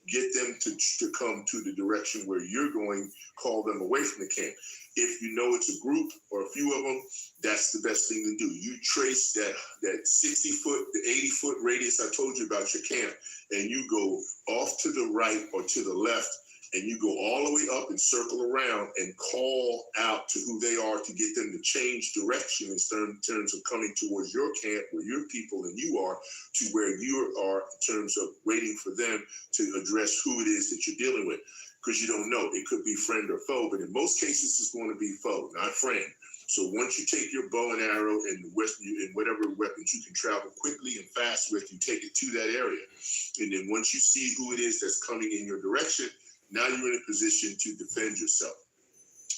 Get them to come to the direction where you're going, call them away from the camp. If you know it's a group or a few of them, that's the best thing to do. You trace that 60-foot, the 80-foot radius I told you about your camp, and you go off to the right or to the left, and you go all the way up and circle around and call out to who they are to get them to change direction in terms of coming towards your camp where your people and you are to where you are in terms of waiting for them to address who it is that you're dealing with. Because you don't know, it could be friend or foe, but in most cases it's going to be foe, not friend. So once you take your bow and arrow and whatever weapons you can travel quickly and fast with, you take it to that area. And then once you see who it is that's coming in your direction, now you're in a position to defend yourself.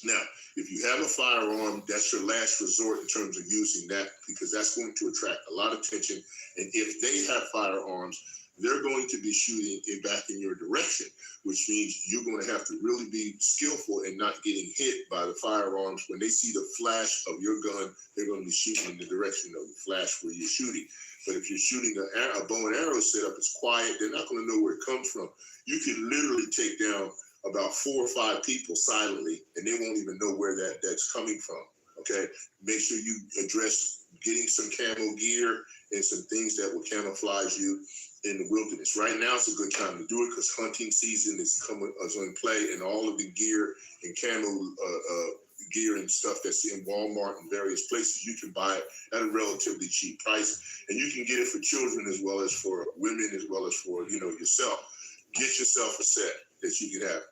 Now, if you have a firearm, that's your last resort in terms of using that, because that's going to attract a lot of attention. And if they have firearms, they're going to be shooting it back in your direction, which means you're going to have to really be skillful in not getting hit by the firearms. When they see the flash of your gun, they're going to be shooting in the direction of the flash where you're shooting. But if you're shooting a bow and arrow setup, it's quiet. They're not going to know where it comes from. You can literally take down about 4 or 5 people silently, and they won't even know where that's coming from. Okay, make sure you address getting some camo gear and some things that will camouflage you in the wilderness. Right now it's a good time to do it because hunting season is in play, and all of the gear and camo gear and stuff that's in Walmart and various places. You can buy it at a relatively cheap price, and you can get it for children as well as for women as well as for yourself. Get yourself a set that you can have.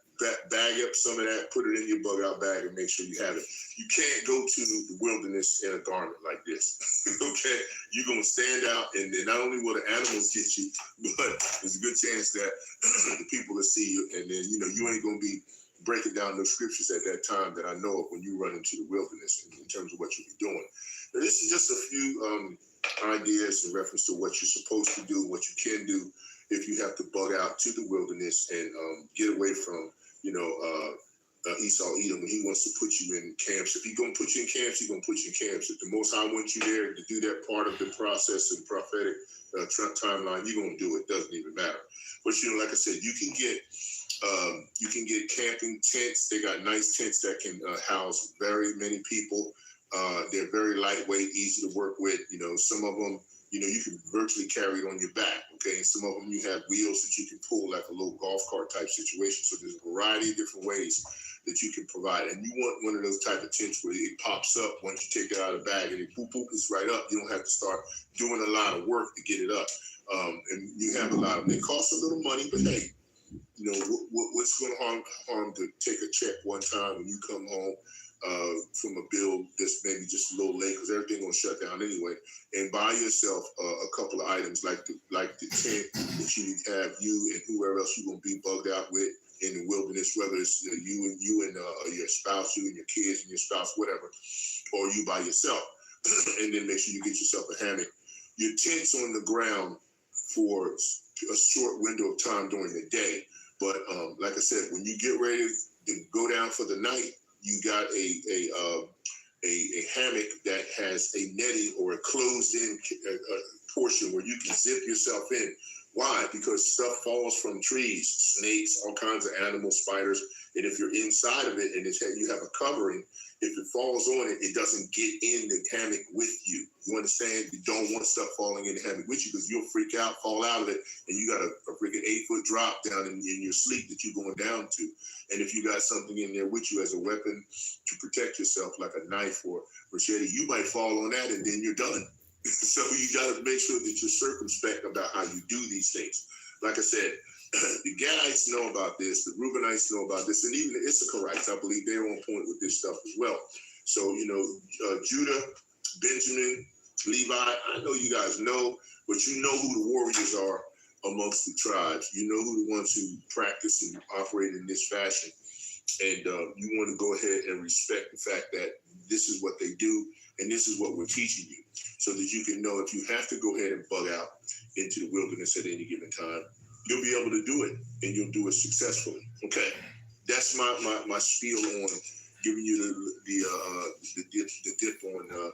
Bag up some of that, put it in your bug out bag, and make sure you have it. You can't go to the wilderness in a garment like this. Okay, you're gonna stand out, and then not only will the animals get you, but there's a good chance that the people will see you, and then you ain't gonna be breaking down those scriptures at that time that I know of when you run into the wilderness in terms of what you'll be doing. Now, this is just a few ideas in reference to what you're supposed to do, what you can do if you have to bug out to the wilderness and get away from Esau Edom when he wants to put you in camps. If he's going to put you in camps, he's going to put you in camps. If the Most High wants you there to do that part of the process and prophetic timeline, you're going to do it. Doesn't even matter. But like I said, you can get camping tents. They got nice tents that can house very many people. They're very lightweight, easy to work with. Some of them, you can virtually carry it on your back, okay? And some of them you have wheels that you can pull like a little golf cart type situation. So there's a variety of different ways that you can provide. And you want one of those type of tents where it pops up once you take it out of the bag and it boop, boop, it's right up. You don't have to start doing a lot of work to get it up. And you have a lot of them. They cost a little money, but hey, what's going to harm to take a check one time when you come home from a bill that's maybe just a little late because everything gonna shut down anyway, and buy yourself a couple of items like the tent that you have you and whoever else you're gonna be bugged out with in the wilderness, whether it's you and your spouse, you and your kids and your spouse, whatever, or you by yourself. And then make sure you get yourself a hammock. Your tent's on the ground for a short window of time during the day, but like I said, when you get ready to go down for the night, you got a hammock that has a netting or a closed-in portion where you can zip yourself in. Why? Because stuff falls from trees, snakes, all kinds of animals, spiders. And if you're inside of it and you have a covering, if it falls on it, it doesn't get in the hammock with you. You understand? You don't want stuff falling in the hammock with you because you'll freak out, fall out of it, and you got a freaking 8-foot drop down in your sleep that you're going down to. And if you got something in there with you as a weapon to protect yourself, like a knife or machete, you might fall on that and then you're done. So you got to make sure that you're circumspect about how you do these things. Like I said, the Gadites know about this, the Reubenites know about this, and even the Issacharites, I believe they're on point with this stuff as well. So, Judah, Benjamin, Levi, I know you guys know, but you know who the warriors are amongst the tribes. You know who the ones who practice and operate in this fashion. And you want to go ahead and respect the fact that this is what they do, and this is what we're teaching you, so that you can know if you have to go ahead and bug out into the wilderness at any given time, you'll be able to do it, and you'll do it successfully. Okay, that's my spiel on giving you the dip on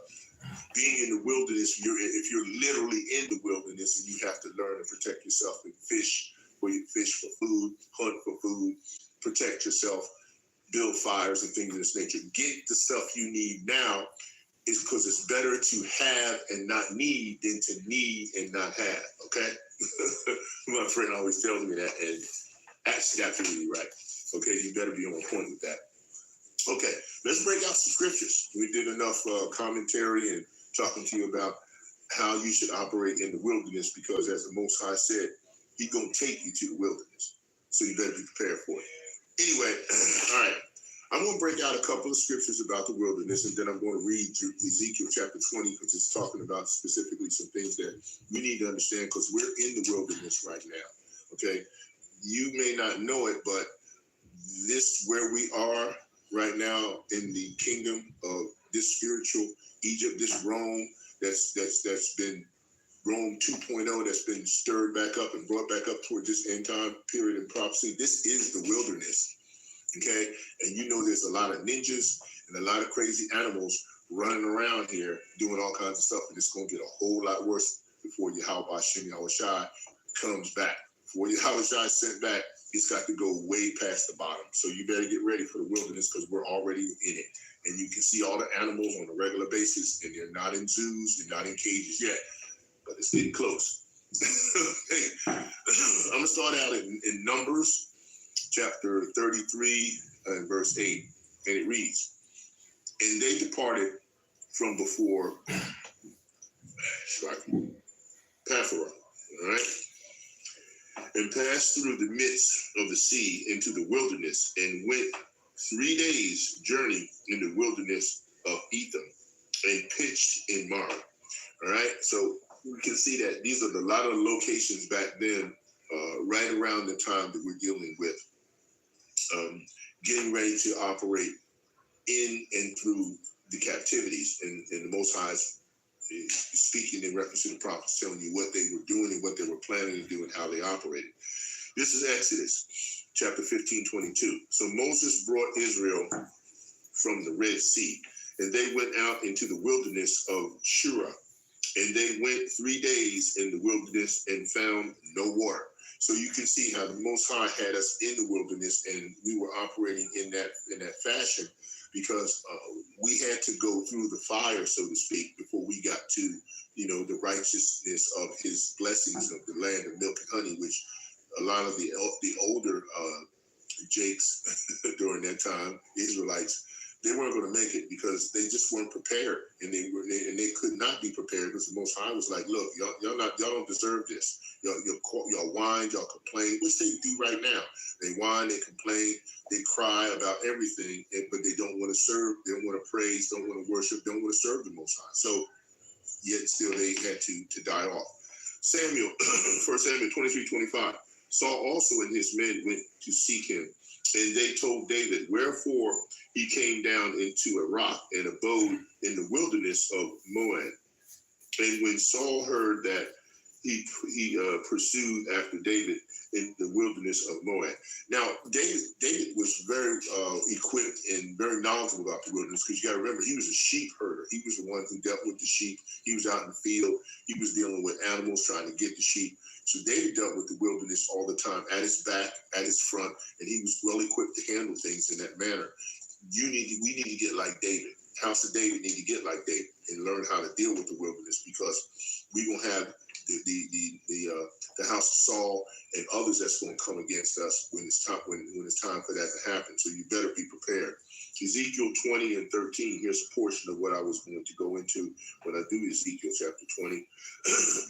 being in the wilderness. If you're literally in the wilderness and you have to learn to protect yourself and fish for food, hunt for food, protect yourself, build fires and things of this nature. Get the stuff you need now, is because it's better to have and not need than to need and not have. Okay. My friend always tells me that, and that's absolutely right. Okay, you better be on point with that. Okay, let's break out some scriptures. We did enough commentary and talking to you about how you should operate in the wilderness, because as the Most High said, He's going to take you to the wilderness. So you better be prepared for it. Anyway, all right. I'm going to break out a couple of scriptures about the wilderness, and then I'm going to read Ezekiel chapter 20, because it's talking about specifically some things that we need to understand, because we're in the wilderness right now, okay? You may not know it, but this, where we are right now in the kingdom of this spiritual Egypt, this Rome that's been Rome 2.0, that's been stirred back up and brought back up toward this end time period in prophecy, this is the wilderness. Okay, and there's a lot of ninjas and a lot of crazy animals running around here doing all kinds of stuff, and it's going to get a whole lot worse before YAHAWAH comes back. Before YAHAWAH is sent back, it's got to go way past the bottom. So you better get ready for the wilderness, because we're already in it. And you can see all the animals on a regular basis, and they're not in zoos, they're not in cages yet, but it's getting close. Hey, I'm going to start out in Numbers chapter 33 and verse 8, and it reads, And they departed from before Paphora, all right, and passed through the midst of the sea into the wilderness, and went 3 days' journey in the wilderness of Etham, and pitched in Marah. All right, so we can see that these are a lot of locations back then, right around the time that we're dealing with getting ready to operate in and through the captivities, and the Most High is speaking in reference to the prophets, telling you what they were doing and what they were planning to do and how they operated. This is Exodus chapter 15:22. So Moses brought Israel from the Red Sea, and they went out into the wilderness of Shura, and they went 3 days in the wilderness and found no water. So you can see how the Most High had us in the wilderness, and we were operating in that fashion, because we had to go through the fire, so to speak, before we got to, the righteousness of His blessings of the land of milk and honey, which a lot of the older Jakes during that time, Israelites, they weren't going to make it because they just weren't prepared, and they could not be prepared, because the Most High was like, look, y'all don't deserve this. Y'all whine, y'all complain, which they do right now. They whine, they complain, they cry about everything, but they don't want to serve, they don't want to praise, don't want to worship, don't want to serve the Most High. So yet still they had to die off. Samuel, 1 Samuel 23:25. Saul also and his men went to seek him, and they told David, wherefore he came down into a rock and abode in the wilderness of Moab. And when Saul heard that, he pursued after David in the wilderness of Moab. Now, David was very equipped and very knowledgeable about the wilderness, because you got to remember, he was a sheep herder. He was the one who dealt with the sheep. He was out in the field. He was dealing with animals, trying to get the sheep. So David dealt with the wilderness all the time, at his back, at his front, and he was well equipped to handle things in that manner. We need to get like David. House of David need to get like David and learn how to deal with the wilderness, because we will have the house of Saul and others that's going to come against us when it's time for that to happen. So you better be prepared. Ezekiel 20:13. Here's a portion of what I was going to go into when I do Ezekiel chapter 20.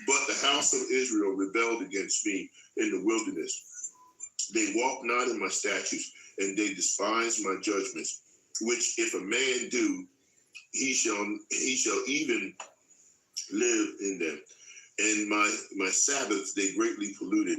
But the house of Israel rebelled against me in the wilderness. They walked not in my statutes, and they despised my judgments, which if a man do, he shall even live in them. And my Sabbaths they greatly polluted.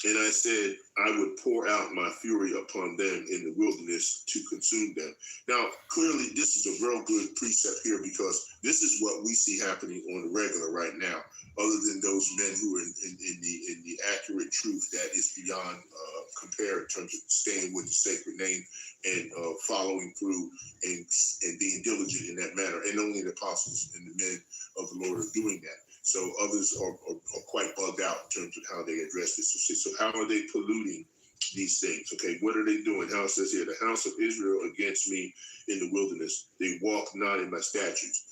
And I said, I would pour out my fury upon them in the wilderness to consume them. Now, clearly, this is a real good precept here, because this is what we see happening on the regular right now, other than those men who are in the accurate truth that is beyond compare in terms of staying with the sacred name and following through and being diligent in that manner. And only the apostles and the men of the Lord are doing that. So others are quite bugged out in terms of how they address this. So how are they polluting these things? Okay, what are they doing? How it says here, the house of Israel against me in the wilderness, they walk not in my statutes.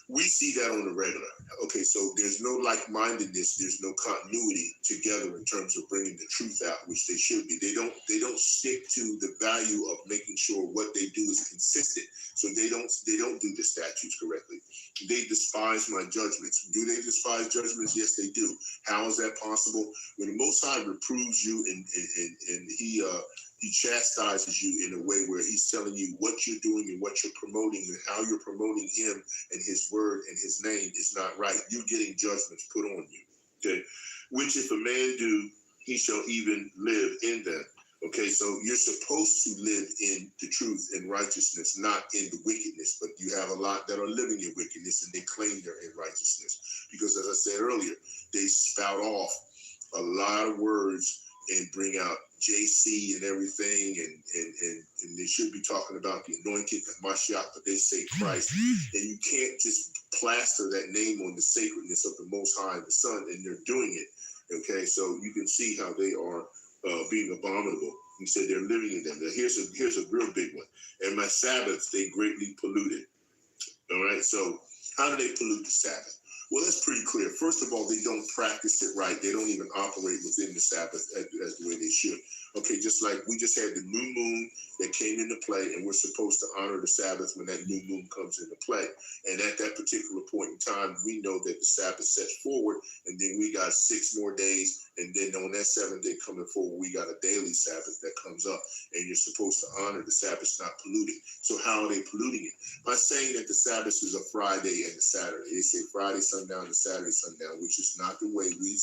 We see that on the regular. Okay, so there's no like-mindedness, there's no continuity together in terms of bringing the truth out, which they should be. They don't stick to the value of making sure what they do is consistent. So they don't do the statutes correctly. They despise my judgments. Do they despise judgments? Yes, they do. How is that possible? When the Most High reproves you and he chastises you in a way where he's telling you what you're doing and what you're promoting and how you're promoting him and his word and his name is not right. You're getting judgments put on you. Okay, which if a man do, he shall even live in them. Okay, so you're supposed to live in the truth and righteousness, not in the wickedness. But you have a lot that are living in wickedness and they claim they're in righteousness. Because as I said earlier, they spout off a lot of words and bring out JC and everything, and they should be talking about the anointed, the Mashiach, but they say Christ. And you can't just plaster that name on the sacredness of the Most High and the Son, and they're doing it. Okay, so you can see how they are being abominable. He said they're living in them. Now here's a real big one. And my Sabbaths they greatly polluted. All right, so how do they pollute the Sabbath? Well, that's pretty clear. First of all, they don't practice it right. They don't even operate within the Sabbath as the way they should. Okay, just like we just had the new moon that came into play, and we're supposed to honor the Sabbath when that new moon comes into play. And at that particular point in time, we know that the Sabbath sets forward, and then we got 6 more days, and then on that 7th day coming forward, we got a daily Sabbath that comes up, and you're supposed to honor the Sabbath, not polluting. So how are they polluting it? By saying that the Sabbath is a Friday and a Saturday. They say Friday sundown to Saturday sundown, which is not the way we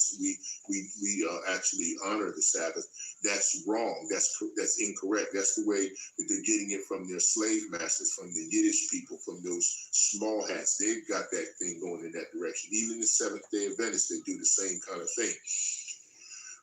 actually honor the Sabbath. That's wrong. That's incorrect. That's the way that they're getting it from their slave masters, from the Yiddish people, from those small hats. They've got that thing going in that direction. Even the Seventh-day Adventists, they do the same kind of thing.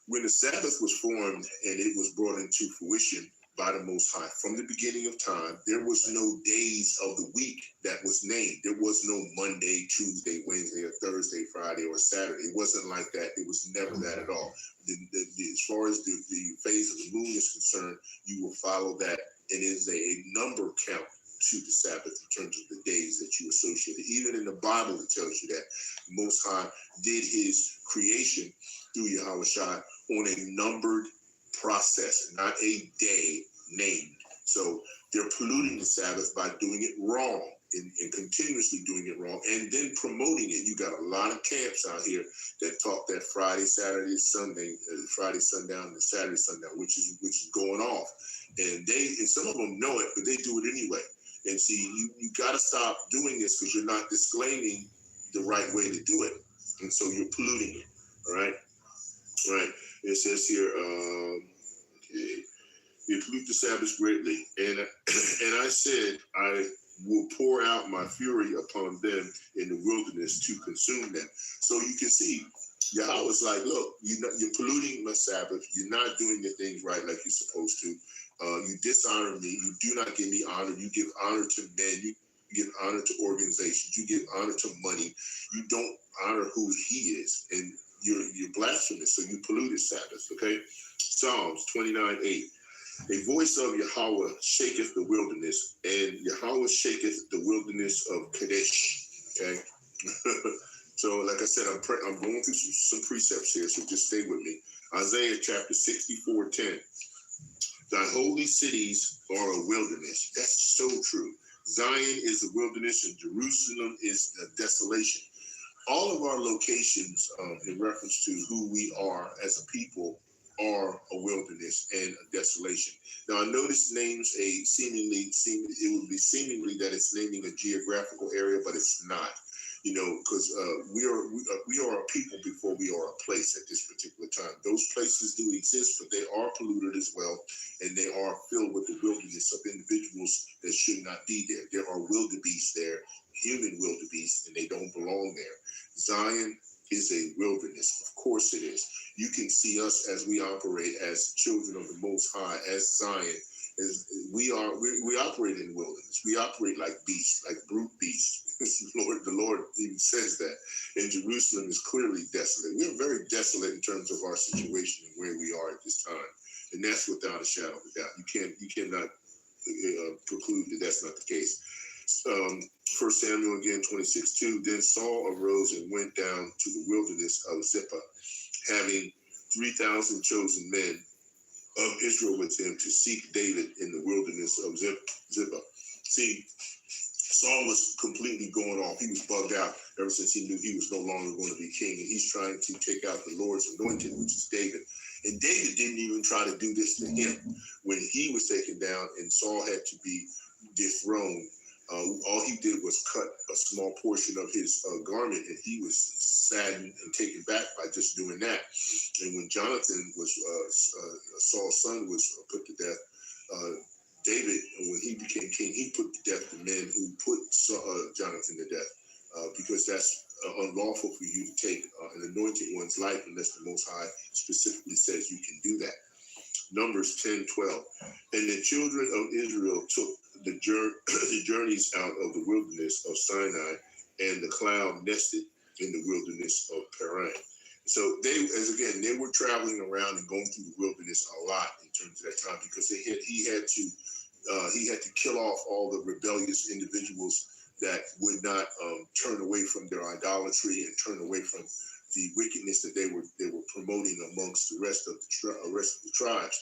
When the Sabbath was formed and it was brought into fruition by the Most High, from the beginning of time, there was no days of the week that was named. There was no Monday, Tuesday, Wednesday, or Thursday, Friday, or Saturday. It wasn't like that. It was never that at all. As far as the phase of the moon is concerned, you will follow that. It is a number count to the Sabbath in terms of the days that you associate it. Even in the Bible, it tells you that the Most High did his creation through YAHAWAH on a numbered process, not a day named. So they're polluting the Sabbath by doing it wrong and continuously doing it wrong, and then promoting it. You got a lot of camps out here that talk that Friday, Saturday, Sunday, Friday sundown and Saturday sundown, which is going off. And some of them know it, but they do it anyway. And see, you got to stop doing this because you're not disclaiming the right way to do it, and so you're polluting it. All right. Right. It says here, okay, they pollute the Sabbath greatly. And I said, I will pour out my fury upon them in the wilderness to consume them. So you can see, Yahweh's like, look, you're polluting my Sabbath. You're not doing the things right like you're supposed to. You dishonor me. You do not give me honor. You give honor to men. You give honor to organizations. You give honor to money. You don't honor who he is. And you're blasphemous, so you polluted Sabbath, okay? Psalms 29:8. A voice of Yahweh shaketh the wilderness, and Yahweh shaketh the wilderness of Kadesh, okay? So, like I said, I'm going through some precepts here, so just stay with me. Isaiah chapter 64:10. Thy holy cities are a wilderness. That's so true. Zion is a wilderness, and Jerusalem is a desolation. All of our locations in reference to who we are as a people are a wilderness and a desolation. Now, I know this names it would be seemingly that it's naming a geographical area, but it's not, because we are a people before we are a place at this particular time. Those places do exist, but they are polluted as well, and they are filled with the wilderness of individuals that should not be there. There are wildebeests there, human wildebeests, and they don't belong there. Zion is a wilderness. Of course it is. You can see us as we operate as children of the Most High, as Zion. We operate in the wilderness. We operate like beasts, like brute beasts. The Lord even says that. And Jerusalem is clearly desolate. We're very desolate in terms of our situation and where we are at this time. And that's without a shadow of a doubt. You cannot preclude that that's not the case. 1 Samuel again 26:2. Then Saul arose and went down to the wilderness of Zippah, having 3,000 chosen men of Israel with him to seek David in the wilderness of Zippah. See, Saul was completely going off. He was bugged out ever since he knew he was no longer going to be king, and he's trying to take out the Lord's anointed, which is David. And David didn't even try to do this to him when he was taken down and Saul had to be dethroned. All he did was cut a small portion of his garment, and he was saddened and taken back by just doing that. And when Jonathan was Saul's son was put to death, David, when he became king, he put to death the men who put Jonathan to death, because that's unlawful for you to take an anointed one's life unless the Most High specifically says you can do that. Numbers 10:12. And the children of Israel took the journeys out of the wilderness of Sinai, and the cloud nested in the wilderness of Paran. So they were traveling around and going through the wilderness a lot in terms of that time, because he had to kill off all the rebellious individuals that would not turn away from their idolatry and turn away from the wickedness that they were promoting amongst the rest of the tribes.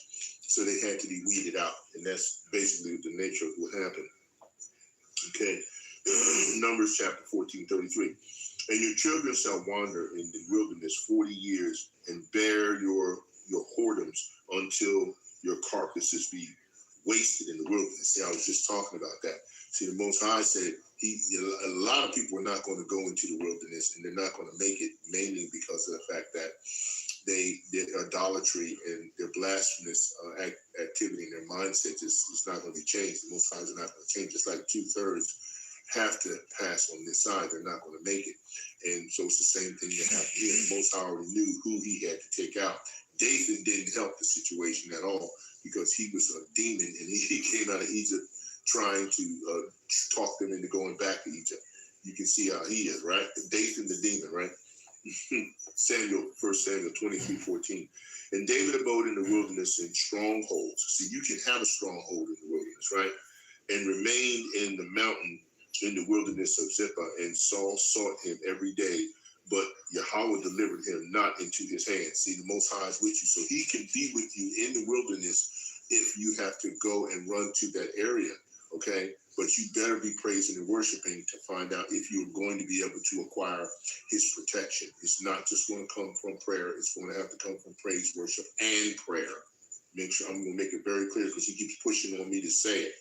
So they had to be weeded out. And that's basically the nature of what happened. Okay. Numbers chapter 14:33. And your children shall wander in the wilderness 40 years and bear your whoredoms until your carcasses be wasted in the wilderness. See, I was just talking about that. See, the Most High said a lot of people are not going to go into the wilderness, and they're not going to make it, mainly because of the fact that their idolatry and their blasphemous activity and their mindset is not going to be changed. The Most High is not going to change. It's like 2/3 have to pass on this side. They're not going to make it. And so it's the same thing that happened here. The Most High already knew who he had to take out. Dathan didn't help the situation at all because he was a demon, and he came out of Egypt trying to talk them into going back to Egypt. You can see how he is, right? Dathan the demon, right? 1 Samuel 23:14. And David abode in the wilderness in strongholds. See, you can have a stronghold in the wilderness, right? And remained in the mountain in the wilderness of Zippah, and Saul sought him every day, but Yahawah delivered him not into his hand. See, the Most High is with you, so he can be with you in the wilderness if you have to go and run to that area, okay? But you better be praising and worshiping to find out if you're going to be able to acquire his protection. It's not just going to come from prayer. It's going to have to come from praise, worship, and prayer. Make sure I'm going to make it very clear because he keeps pushing on me to say it.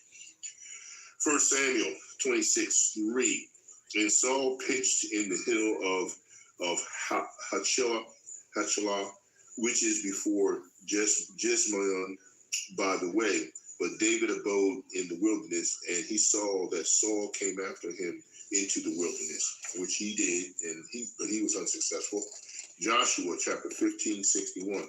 1 Samuel 26:3. And Saul pitched in the hill of Hachilah, which is before Jesmond by the way. But David abode in the wilderness, and he saw that Saul came after him into the wilderness, which he did, but he was unsuccessful. Joshua chapter 15:61.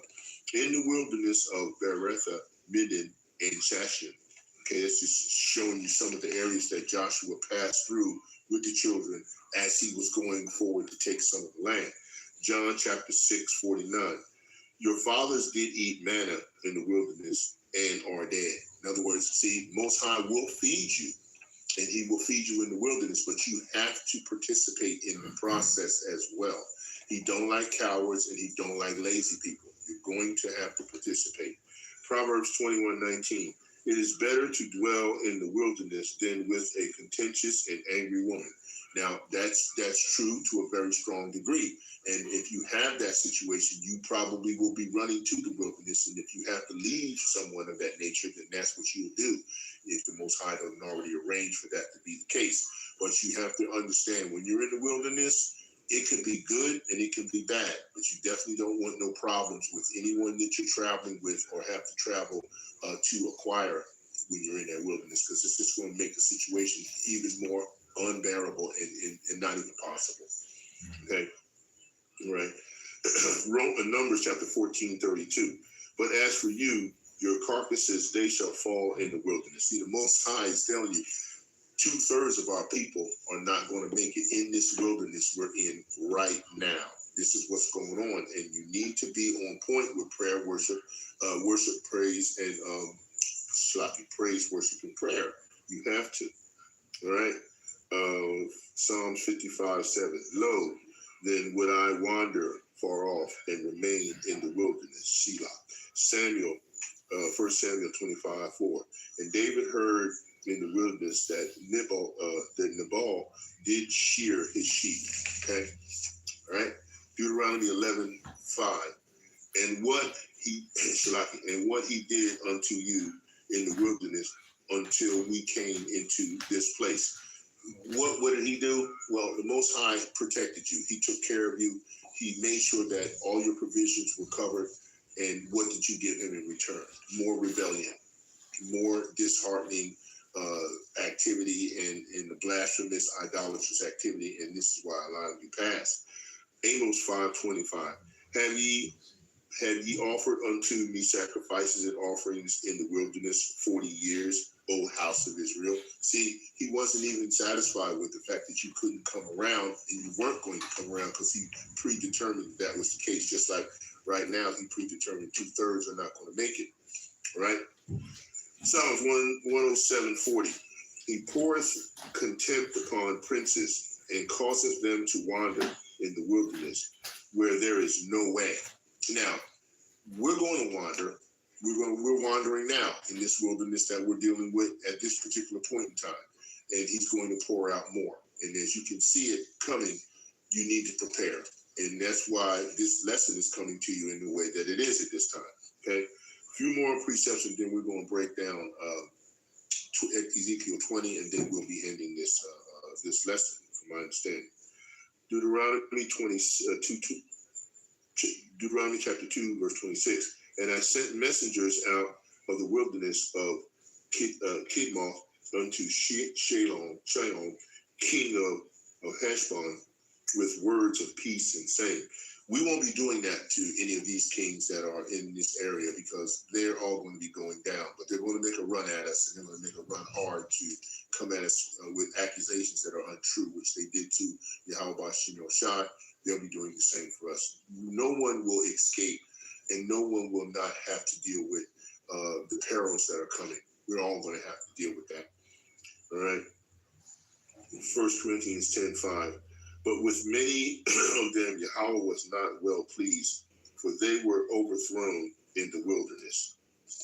In the wilderness of Beretha, Middin, and Shashan. Okay, that's just showing you some of the areas that Joshua passed through with the children as he was going forward to take some of the land. John chapter 6:49. Your fathers did eat manna in the wilderness and are dead. In other words, see, Most High will feed you, and he will feed you in the wilderness, but you have to participate in the process as well. He don't like cowards, and he don't like lazy people. You're going to have to participate. Proverbs 21:19. It is better to dwell in the wilderness than with a contentious and angry woman. Now, that's true to a very strong degree. And if you have that situation, you probably will be running to the wilderness. And if you have to leave someone of that nature, then that's what you'll do, if the Most High doesn't already arrange for that to be the case. But you have to understand, when you're in the wilderness, it can be good and it can be bad. But you definitely don't want no problems with anyone that you're traveling with or have to travel to acquire when you're in that wilderness, because it's just going to make the situation even more unbearable and not even possible. Okay, all right. Numbers chapter 14:32. But as for you, your carcasses, they shall fall in the wilderness. See, the Most High is telling you 2/3 of our people are not going to make it in this wilderness we're in right now. This is what's going on, and you need to be on point with prayer, worship, praise, and praise, worship, and prayer. You have to. All right. Psalms 55:7. Lo, then would I wander far off and remain in the wilderness. Selah. 1 Samuel 25:4. And David heard in the wilderness that Nabal did shear his sheep. Okay. All right. Deuteronomy 11:5. And what he did unto you in the wilderness until we came into this place. What did he do? Well, the Most High protected you. He took care of you. He made sure that all your provisions were covered. And what did you give him in return? More rebellion, more disheartening activity, and the blasphemous, idolatrous activity. And this is why a lot of you passed. Amos 5:25. Have ye offered unto me sacrifices and offerings in the wilderness 40 years, O house of Israel? See, he wasn't even satisfied with the fact that you couldn't come around, and you weren't going to come around, because he predetermined that was the case. Just like right now, he predetermined 2/3 are not going to make it, right? Psalms 107:40. He poureth contempt upon princes and causeth them to wander in the wilderness where there is no way. Now, we're going to wander, we're wandering now in this wilderness that we're dealing with at this particular point in time, and he's going to pour out more. And as you can see it coming, you need to prepare, and that's why this lesson is coming to you in the way that it is at this time. Okay, a few more precepts, and then we're going to break down Ezekiel 20, and then we'll be ending this this lesson, from my understanding. Deuteronomy 22, Deuteronomy chapter 2, verse 26. And I sent messengers out of the wilderness of Kidmoth unto Shalom, king of Heshbon, with words of peace and saying, we won't be doing that to any of these kings that are in this area, because they're all going to be going down, but they're going to make a run at us, and they're going to make a run hard to come at us with accusations that are untrue, which they did to YAHAWAH Shem Shai. They'll be doing the same for us. No one will escape, and no one will not have to deal with the perils that are coming. We're all going to have to deal with that. All right. 1 Corinthians 10:5. But with many of them, Yahweh was not well pleased, for they were overthrown in the wilderness.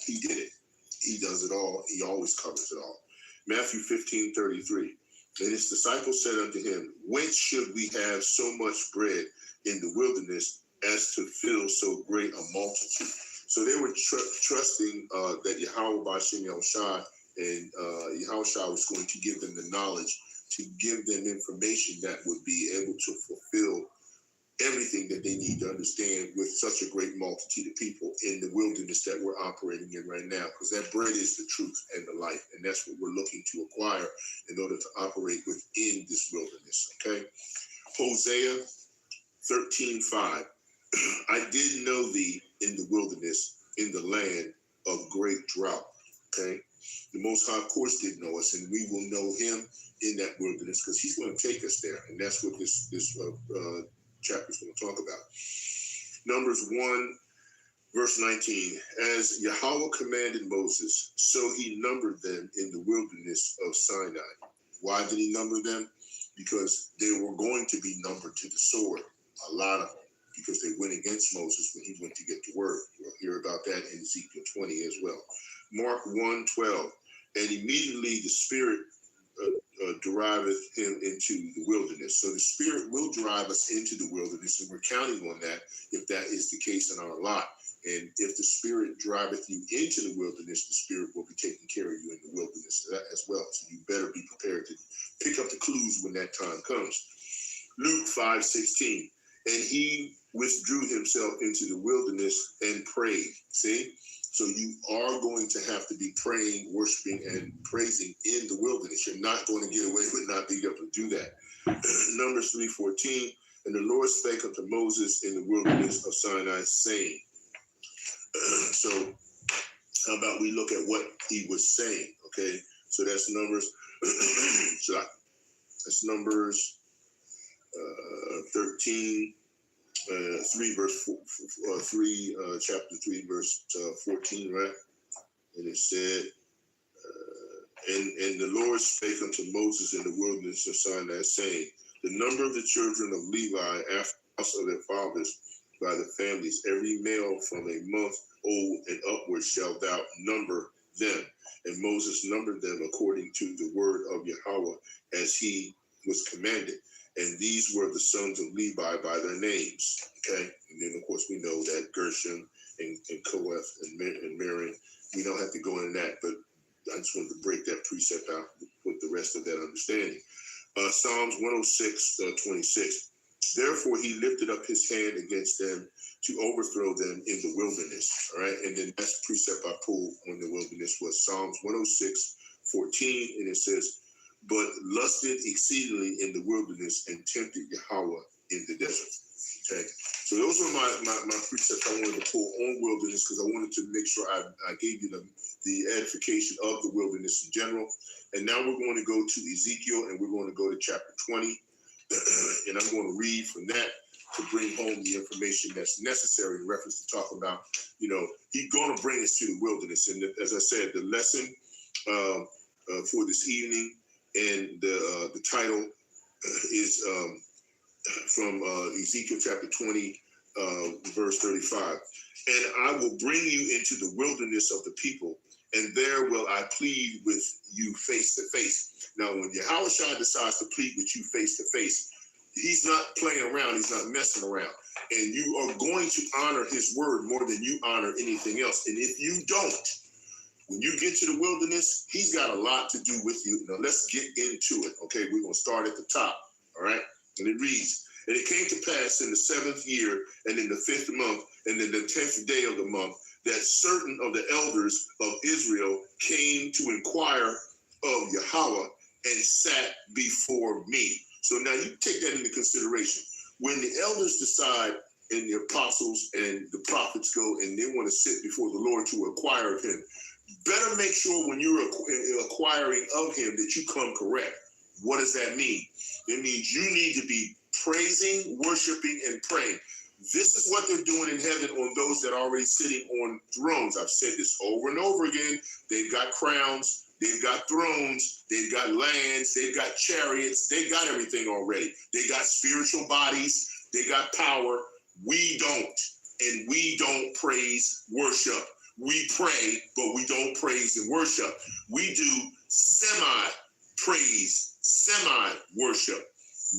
He did it. He does it all. He always covers it all. Matthew 15:33. And his disciples said unto him, whence should we have so much bread in the wilderness as to fill so great a multitude? So they were trusting that Yahawah Shem Shai and Yahweh Shai was going to give them the knowledge, to give them information that would be able to fulfill everything that they need to understand with such a great multitude of people in the wilderness that we're operating in right now, because that bread is the truth and the life, and that's what we're looking to acquire in order to operate within this wilderness. Okay, Hosea 13:5. I did know thee in the wilderness, in the land of great drought. Okay, the Most High, of course, did know us, and we will know him in that wilderness, because he's going to take us there, and that's what this chapter is going to talk about. Numbers 1, verse 19. As Yahweh commanded Moses, so he numbered them in the wilderness of Sinai. Why did he number them? Because they were going to be numbered to the sword, a lot of them, because they went against Moses when he went to get the word. We'll hear about that in Ezekiel 20 as well. Mark 1:12. And immediately the Spirit deriveth him into the wilderness. So the Spirit will drive us into the wilderness, and we're counting on that if that is the case in our lot. And if the Spirit driveth you into the wilderness, the Spirit will be taking care of you in the wilderness as well. So you better be prepared to pick up the clues when that time comes. Luke 5:16. And he withdrew himself into the wilderness and prayed. See? So you are going to have to be praying, worshiping, and praising in the wilderness. You're not going to get away with not being able to do that. Numbers 3:14. And the Lord spake unto Moses in the wilderness of Sinai, saying. So how about we look at what he was saying? Okay, so that's Numbers. That's Numbers 13. 3 verse 3 chapter 3 verse 14, right? And it said, and the Lord spake unto Moses in the wilderness of Sinai, saying, the number of the children of Levi after the house of their fathers by the families, every male from a month old and upward shalt thou number them. And Moses numbered them according to the word of Yahweh as he was commanded. And these were the sons of Levi by their names. Okay, and then of course we know that Gershom and Kohath and Merari. We don't have to go into that, but I just wanted to break that precept out with the rest of that understanding. Psalms 106:26. Therefore he lifted up his hand against them to overthrow them in the wilderness. All right, and then that's precept I pulled on the wilderness was Psalms 106:14, and it says, but lusted exceedingly in the wilderness and tempted Yahweh in the desert. Okay, so those are my precepts I wanted to pull on wilderness, because I wanted to make sure I gave you the edification of the wilderness in general. And now we're going to go to Ezekiel, and we're going to go to chapter 20, and I'm going to read from that to bring home the information that's necessary in reference to talk about, he's going to bring us to the wilderness. And as I said, the lesson for this evening, and the title is from Ezekiel chapter 20, verse 35. And I will bring you into the wilderness of the people, and there will I plead with you face to face. Now, when Yahawashi decides to plead with you face to face, he's not playing around. He's not messing around. And you are going to honor his word more than you honor anything else. And if you don't, when you get to the wilderness, he's got a lot to do with you. Now, let's get into it. Okay, we're going to start at the top. All right. And it reads, and it came to pass in the 7th year and in the 5th month and in the 10th day of the month that certain of the elders of Israel came to inquire of Yahawah and sat before me. So now you take that into consideration. When the elders decide and the apostles and the prophets go and they want to sit before the Lord to inquire of him, better make sure when you're acquiring of him that you come correct. What does that mean? It means you need to be praising, worshiping, and praying. This is what they're doing in heaven on those that are already sitting on thrones. I've said this over and over again. They've got crowns, they've got thrones, they've got lands, they've got chariots, they got everything already. They got spiritual bodies, they got power. We don't, and we don't praise, worship. We pray, but we don't praise and worship. We do semi-praise, semi-worship.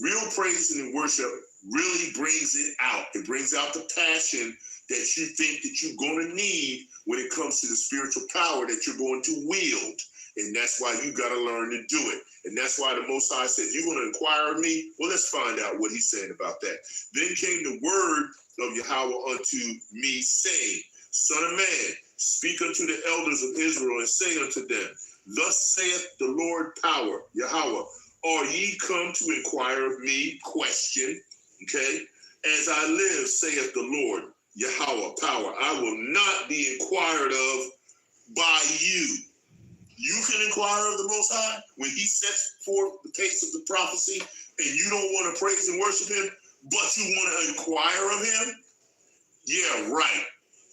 Real praising and worship really brings it out. It brings out the passion that you think that you're going to need when it comes to the spiritual power that you're going to wield. And that's why you got to learn to do it. And that's why the Most High said, you're going to inquire of me? Well, let's find out what he's saying about that. Then came the word of Yahawah unto me, saying, Son of man, speak unto the elders of Israel and say unto them, Thus saith the Lord power, Yahawah, are ye come to inquire of me? Question. Okay. As I live, saith the Lord, Yahawah, power, I will not be inquired of by you. You can inquire of the Most High when he sets forth the pace of the prophecy and you don't want to praise and worship him, but you want to inquire of him? Yeah, right.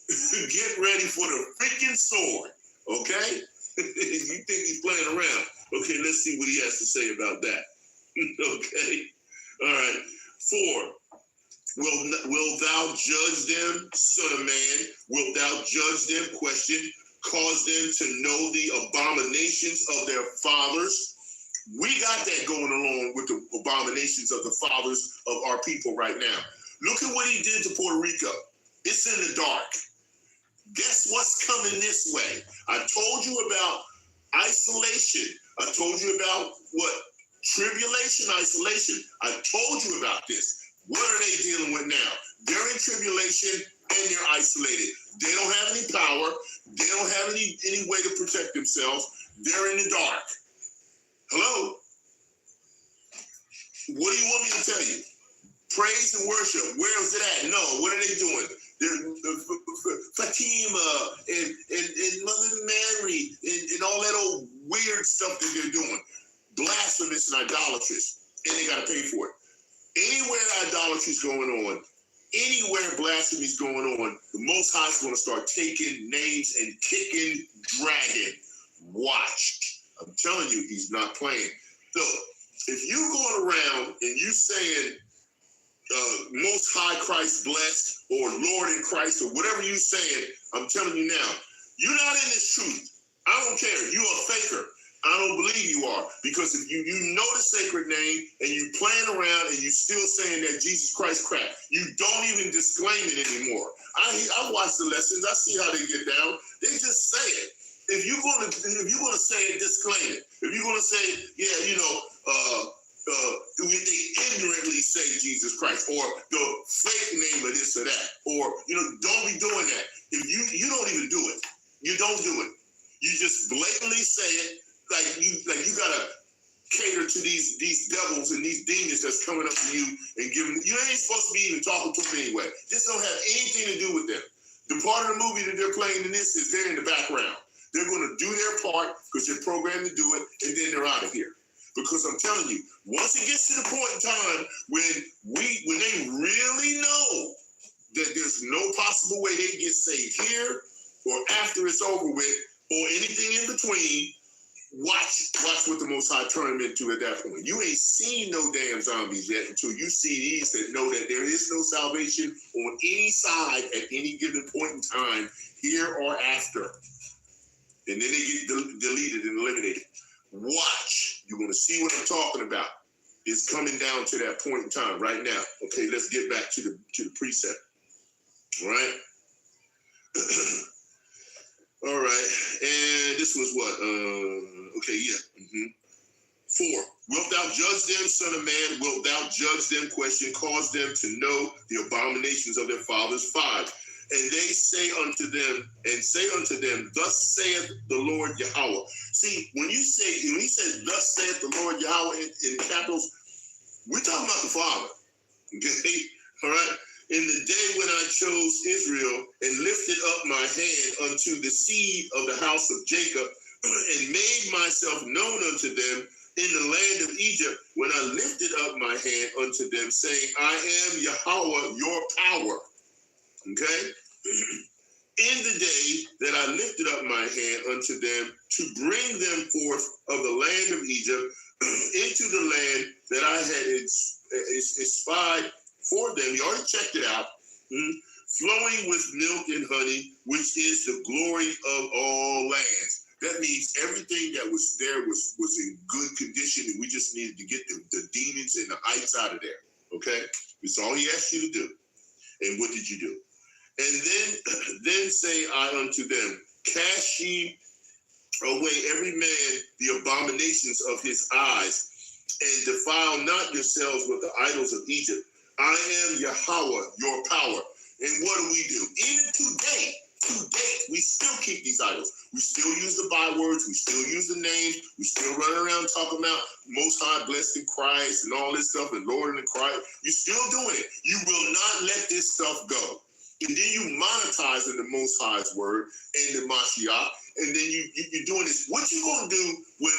Get ready for the freaking sword, okay? If you think he's playing around, okay, let's see what he has to say about that. Okay, all right. 4, will thou judge them, son of man? Wilt thou judge them? Question. Cause them to know the abominations of their fathers. We got that going along with the abominations of the fathers of our people right now. Look at what he did to Puerto Rico. It's in the dark. Guess what's coming this way? I told you about isolation. I told you about what? Tribulation, isolation. I told you about this. What are they dealing with now? They're in tribulation and they're isolated. They don't have any power. They don't have any way to protect themselves. They're in the dark. Hello? What do you want me to tell you? Praise and worship. Where is it at? No. What are they doing? Fatima and Mother Mary and all that old weird stuff that they're doing. Blasphemous and idolatrous. And they got to pay for it. Anywhere idolatry is going on, anywhere blasphemy is going on, the Most High is going to start taking names and kicking dragon. Watch. I'm telling you, he's not playing. So, if you going around and you saying, Most High Christ blessed, or Lord in Christ, or whatever you saying, I'm telling you now, you're not in this truth. I don't care. You're a faker. I don't believe you are. Because if you know the sacred name and you playing around and you still saying that Jesus Christ crap, you don't even disclaim it anymore. I watch the lessons. I see how they get down. They just say it. If you're gonna say it, disclaim it. If you're gonna say, yeah, they ignorantly say Jesus Christ, or the fake name of this or that, or don't be doing that. If you don't even do it, you don't do it. You just blatantly say it, like you gotta cater to these devils and these demons that's coming up to you and giving. You ain't supposed to be even talking to them anyway. This don't have anything to do with them. The part of the movie that they're playing in this is they're in the background. They're going to do their part because they're programmed to do it, and then they're out of here. Because I'm telling you, once it gets to the point in time when they really know that there's no possible way they get saved here or after it's over with or anything in between, watch watch what the Most High turn them into at that point. You ain't seen no damn zombies yet until you see these that know that there is no salvation on any side at any given point in time, here or after. And then they get deleted and eliminated. Watch. You're going to see what I'm talking about. It's coming down to that point in time right now. Okay, let's get back to the precept. All right. All right. And this was what? Okay, yeah. 4. Wilt thou judge them, son of man? Wilt thou judge them? Question. Cause them to know the abominations of their fathers. 5. And they say unto them, thus saith the Lord Yahawah. See, when he says, thus saith the Lord Yahawah in capitals, we're talking about the Father. Okay? All right? In the day when I chose Israel and lifted up my hand unto the seed of the house of Jacob and made myself known unto them in the land of Egypt, when I lifted up my hand unto them, saying, I am Yahawah, your power. Okay? In the day that I lifted up my hand unto them to bring them forth of the land of Egypt into the land that I had espied for them. You already checked it out. Flowing with milk and honey, which is the glory of all lands. That means everything that was there was in good condition, and we just needed to get the demons and the ites out of there. Okay? That's all he asked you to do. And what did you do? And then say I unto them, cast ye away every man the abominations of his eyes, and defile not yourselves with the idols of Egypt. I am Yahawah, your power. And what do? Even today, we still keep these idols. We still use the bywords. We still use the names. We still run around talking about Most High, blessed in Christ, and all this stuff, and Lord in Christ. You're still doing it. You will not let this stuff go. And then you monetize in the Most High's word and the Mashiach, and then you're doing this. What you gonna do when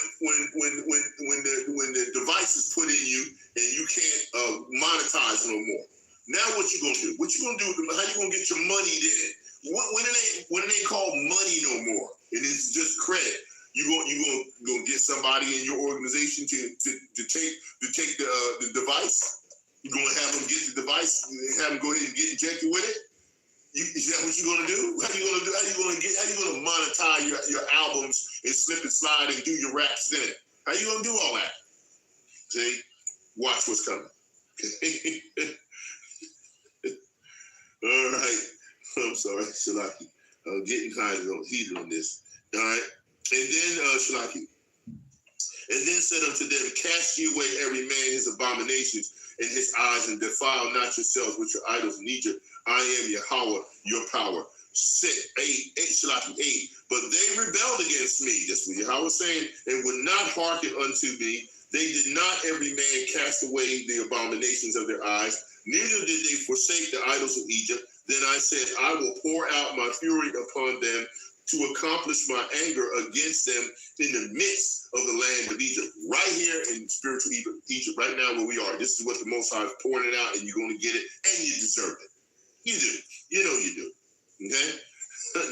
the device is put in you and you can't monetize no more? Now what you gonna do? What you gonna do? How you gonna get your money then? When it ain't called money no more, and it's just credit. You gonna get somebody in your organization to take the device. You're gonna have them get the device, have them go ahead and get injected with it. Is that what you're gonna do? How you gonna monetize your albums and slip and slide and do your raps then? How you gonna do all that? See, watch what's coming. All right. I'm sorry, Shalaki. I'm getting heated on this. All right. And then Shalaki. And then said unto them, cast ye away every man his abominations in his eyes, and defile not yourselves with your idols in Egypt. I am Yahawah, your power. 8. But they rebelled against me. That's what Yahweh was saying, and would not hearken unto me. They did not every man cast away the abominations of their eyes, neither did they forsake the idols of Egypt. Then I said, I will pour out my fury upon them to accomplish my anger against them in the midst of the land of Egypt. Right here in spiritual Egypt, right now where we are. This is what the Most High is pouring it out, and you're going to get it, and you deserve it. You do. You know you do. Okay?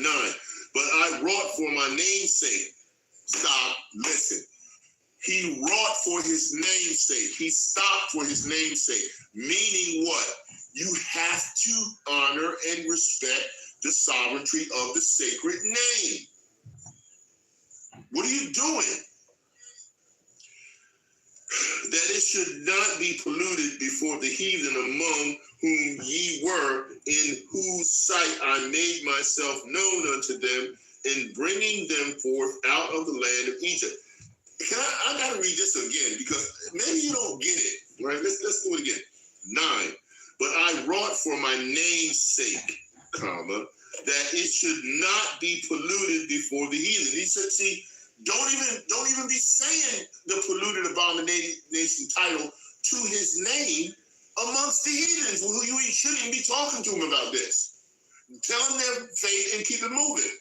9. But I wrought for my name's sake. Stop. Listen. He wrought for his name's sake. He stopped for his name's sake. Meaning what? You have to honor and respect the sovereignty of the sacred name. What are you doing? That it should not be polluted before the heathen among whom ye were, in whose sight I made myself known unto them, in bringing them forth out of the land of Egypt. I got to read this again because maybe you don't get it. Right? Let's do it again. 9. But I wrought for my name's sake, comma, that it should not be polluted before the heathen. He said, see, don't even be saying the polluted abomination title to his name amongst the heathens who you shouldn't even be talking to him about this. Tell them their faith and keep it moving.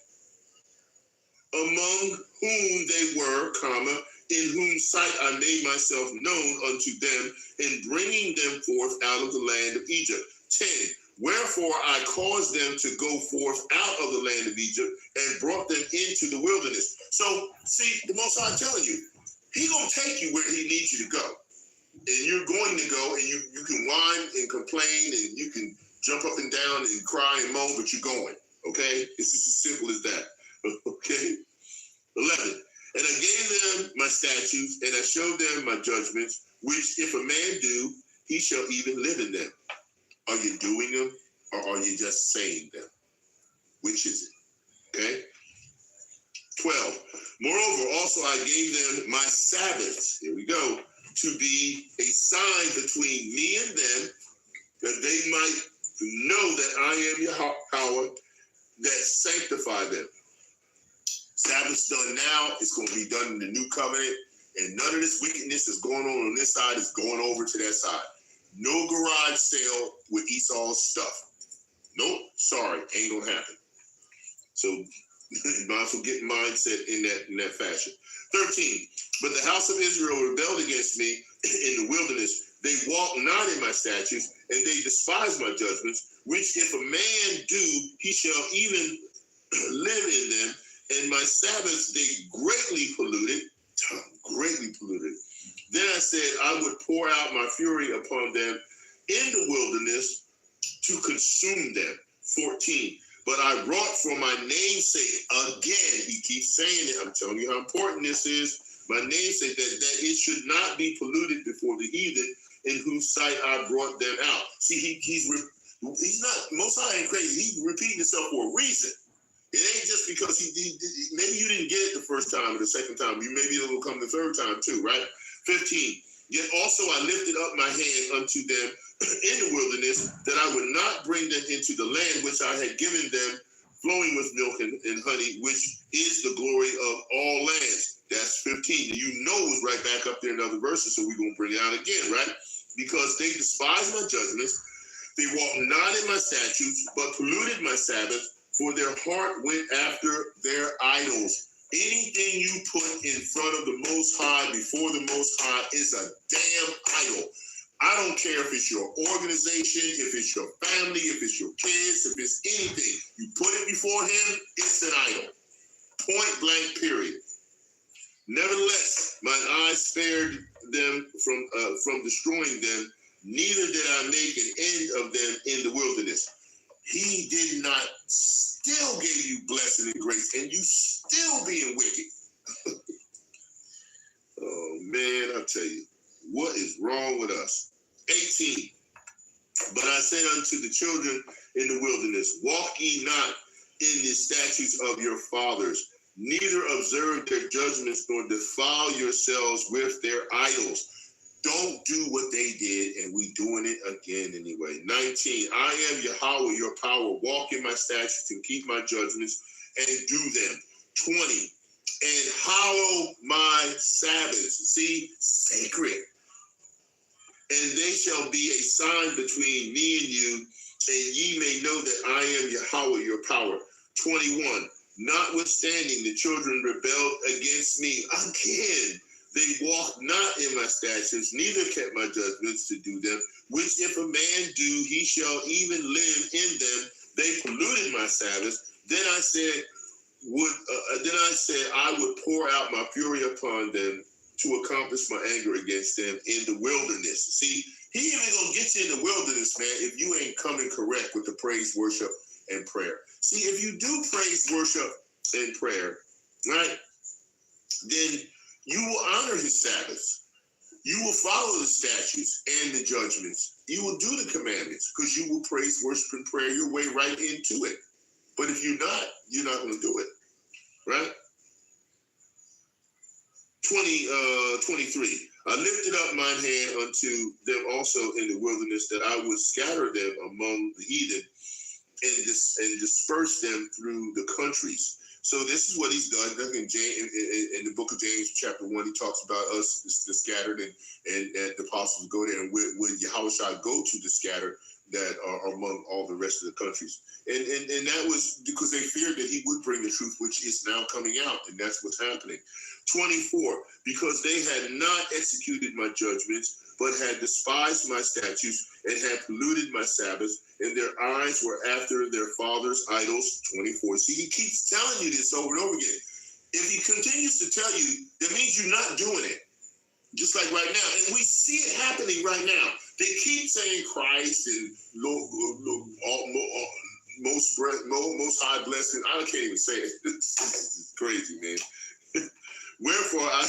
Among whom they were, comma, in whose sight I made myself known unto them, in bringing them forth out of the land of Egypt. 10. Wherefore I caused them to go forth out of the land of Egypt and brought them into the wilderness. So, see, the Most High telling you, he going to take you where he needs you to go. And you're going to go, and you can whine and complain, and you can jump up and down and cry and moan, but you're going, okay? It's just as simple as that, okay? 11, and I gave them my statutes, and I showed them my judgments, which if a man do, he shall even live in them. Are you doing them, or are you just saying them? Which is it, okay? 12, moreover, also I gave them my Sabbaths, here we go, to be a sign between me and them, that they might know that I am Yahawah, that sanctify them. Sabbath's done now, it's going to be done in the new covenant, and none of this wickedness that's going on this side is going over to that side. No garage sale with Esau's stuff. Nope, sorry, ain't going to happen. So, might as well get mindset in that fashion. 13, but the house of Israel rebelled against me in the wilderness. They walk not in my statutes, and they despise my judgments, which if a man do, he shall even live in them. And my Sabbaths they greatly polluted. Then I said, I would pour out my fury upon them in the wilderness to consume them. 14, but I wrought for my name's sake. Again, he keeps saying it. I'm telling you how important this is. My name's sake, that it should not be polluted before the heathen, in whose sight I brought them out. See, he's not, Most High ain't crazy. He's repeating himself for a reason. It ain't just because maybe you didn't get it the first time or the second time. Maybe it'll come the third time too, right? 15, yet also I lifted up my hand unto them in the wilderness, that I would not bring them into the land which I had given them, flowing with milk and honey, which is the glory of all lands. That's 15. You know it's right back up there in other verses, so we're going to bring it out again, right? Because they despise my judgments, they walk not in my statutes, but polluted my Sabbath, for their heart went after their idols. Anything you put in front of the Most High, before the Most High, is a damn idol. I don't care if it's your organization, if it's your family, if it's your kids, if it's anything. You put it before him, it's an idol. Point blank, period. Nevertheless, mine eyes spared them from destroying them, neither did I make an end of them in the wilderness. He did not, still gave you blessing and grace, and you still being wicked. Oh man, I tell you, what is wrong with us? 18, but I said unto the children in the wilderness, walk ye not in the statutes of your fathers, neither observe their judgments, nor defile yourselves with their idols. Don't do what they did, and we doing it again anyway. 19, I am Yahawah, your power. Walk in my statutes and keep my judgments and do them. 20, and hallow my Sabbaths. See, sacred. And they shall be a sign between me and you, and ye may know that I am Yahawah, your power. 21, notwithstanding the children rebelled against me again. They walked not in my statutes, neither kept my judgments to do them, which if a man do, he shall even live in them. They polluted my Sabbaths. Then I said, I would pour out my fury upon them to accomplish my anger against them in the wilderness. See, he even gonna get you in the wilderness, man, if you ain't coming correct with the praise, worship, and prayer. See, if you do praise, worship, and prayer, right, then you will honor his Sabbaths. You will follow the statutes and the judgments. You will do the commandments because you will praise, worship, and prayer your way right into it. But if you're not going to do it, right? 23. I lifted up mine hand unto them also in the wilderness, that I would scatter them among the heathen and disperse them through the countries. So this is what he's done. In the book of James, chapter 1, he talks about us, the scattered, and the apostles go there, and would Yahawashi go to the scattered that are among all the rest of the countries. And that was because they feared that he would bring the truth, which is now coming out, and that's what's happening. 24, because they had not executed my judgments, but had despised my statutes and had polluted my Sabbaths, and their eyes were after their fathers' idols. 24. See, he keeps telling you this over and over again. If he continues to tell you, that means you're not doing it. Just like right now. And we see it happening right now. They keep saying Christ and most high blessing. I can't even say it. It's crazy, man. Wherefore I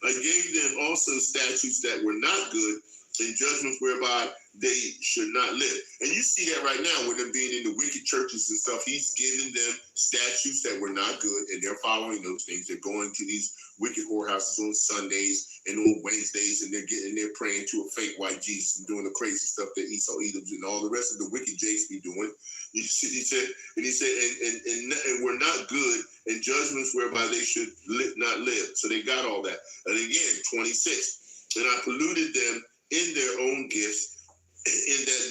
gave them also statutes that were not good, and judgments whereby they should not live. And you see that right now with them being in the wicked churches and stuff. He's giving them statutes that were not good, and they're following those things. They're going to these wicked whorehouses on Sundays and on Wednesdays, and they're praying to a fake white Jesus and doing the crazy stuff that Esau Edoms and all the rest of the wicked jakes be doing. He said, and we're not good, and judgments whereby they should not live. So they got all that. And again, 26. And I polluted them in their own gifts, in that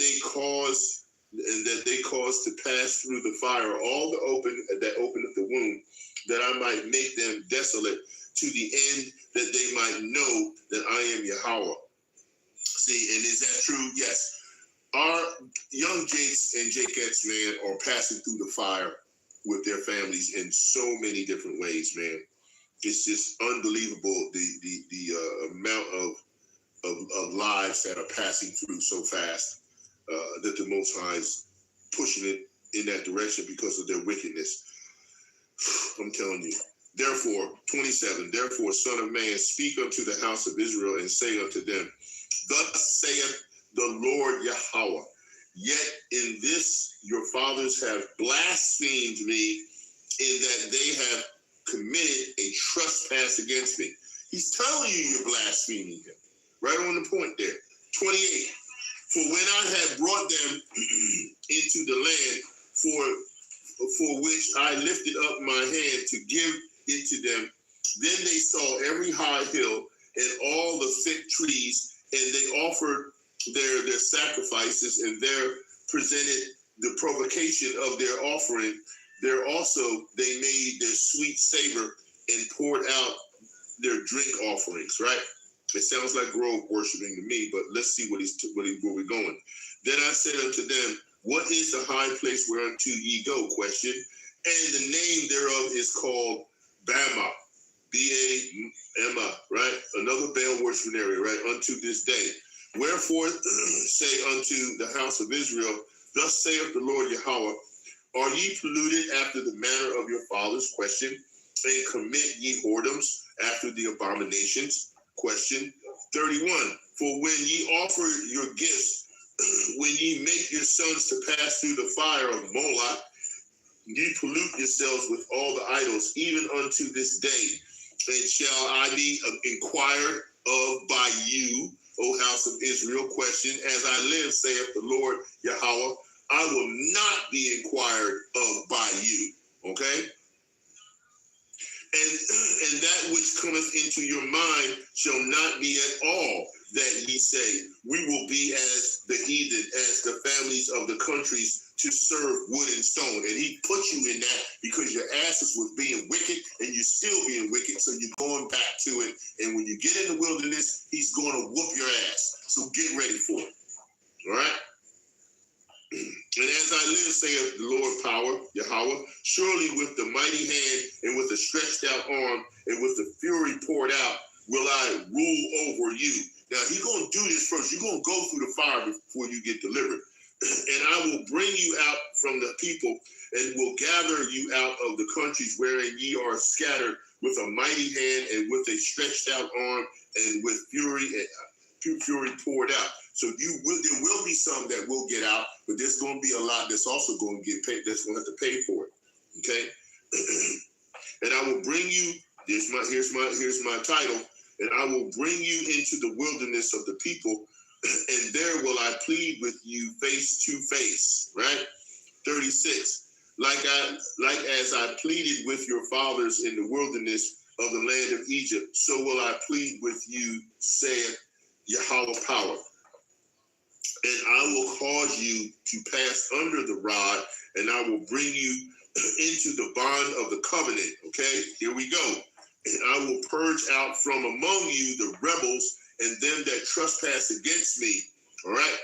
they caused to pass through the fire all the openeth the womb, that I might make them desolate, to the end that they might know that I am Yahawah. See, and is that true? Yes. Our young Jakes and Jakettes, man, are passing through the fire with their families in so many different ways, man. It's just unbelievable the amount of lives that are passing through so fast, that the Most High is pushing it in that direction because of their wickedness. I'm telling you. Therefore, 27, therefore, Son of Man, speak unto the house of Israel and say unto them, thus saith the Lord Yahawah, yet in this your fathers have blasphemed me, in that they have committed a trespass against me. He's telling you you're blaspheming him. Right on the point there. 28. For when I had brought them into the land for which I lifted up my hand to give it to them, then they saw every high hill and all the thick trees, and they offered their sacrifices, and there presented the provocation of their offering. There also they made their sweet savor and poured out their drink offerings, right? It sounds like grove worshiping to me, but let's see where we're going. Then I said unto them, what is the high place whereunto ye go? Question. And the name thereof is called Bama, B-A-M-A, right? Another Baal worshiping area, right? Unto this day. Wherefore say unto the house of Israel, thus saith the Lord Yahawah, are ye polluted after the manner of your fathers? Question. And commit ye whoredoms after the abominations? Question. 31. For when ye offer your gifts, when ye make your sons to pass through the fire of Moloch, ye pollute yourselves with all the idols, even unto this day. And shall I be inquired of by you, O house of Israel? Question. As I live, saith the Lord Yahawah, I will not be inquired of by you. Okay? And that which cometh into your mind shall not be at all that ye say, we will be as the heathen, as the families of the countries, to serve wood and stone. And he put you in that because your asses was being wicked, and you're still being wicked, so you're going back to it. And when you get in the wilderness, he's going to whoop your ass. So get ready for it. All right? And as I live, saith the Lord power, Yahawah, surely with the mighty hand and with the stretched out arm and with the fury poured out will I rule over you. Now, he's going to do this first. You're going to go through the fire before you get delivered. And I will bring you out from the people and will gather you out of the countries wherein ye are scattered with a mighty hand and with a stretched out arm and with fury poured out. So there will be some that will get out, but there's going to be a lot that's also going to get paid, that's going to have to pay for it. Okay? And I will bring you, here's my title, and I will bring you into the wilderness of the people, and there will I plead with you face to face. Right? 36. Like as I pleaded with your fathers in the wilderness of the land of Egypt, so will I plead with you, saith Yahawah power. And I will cause you to pass under the rod, and I will bring you into the bond of the covenant. Okay, here we go. And I will purge out from among you the rebels and them that trespass against me. All right?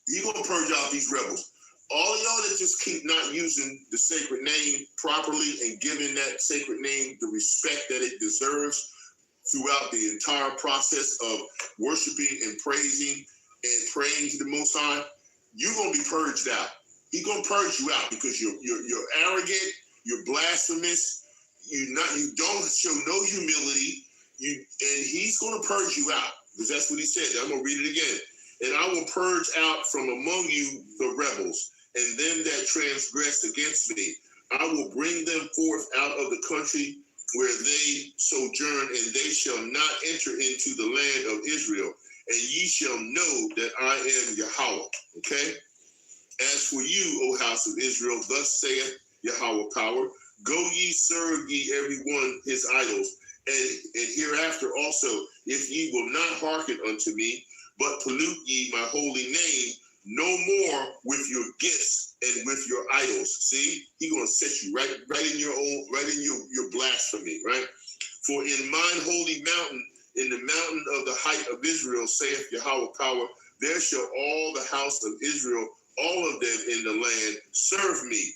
You're going to purge out these rebels. All of y'all that just keep not using the sacred name properly and giving that sacred name the respect that it deserves throughout the entire process of worshiping and praising and praying to the Most High, you're going to be purged out. He's going to purge you out because you're arrogant, you're blasphemous, you don't show no humility, and he's going to purge you out because that's what he said. I'm going to read it again. And I will purge out from among you the rebels and them that transgress against me. I will bring them forth out of the country where they sojourn, and they shall not enter into the land of Israel. And ye shall know that I am Yahawah. Okay? As for you, O house of Israel, thus saith Yahawah power, go ye serve ye every one his idols, and hereafter also, if ye will not hearken unto me, but pollute ye my holy name, no more with your gifts and with your idols. See, he's gonna set you right in your blasphemy, right? For in mine holy mountain, in the mountain of the height of Israel, saith Yahawah power, there shall all the house of Israel, all of them in the land, serve me.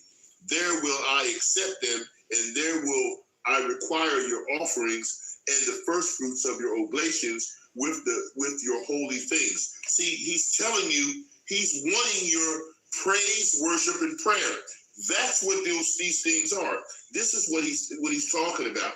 There will I accept them, and there will I require your offerings and the first fruits of your oblations with your holy things. See, he's telling you, he's wanting your praise, worship, and prayer. That's what these things are. This is what he's talking about.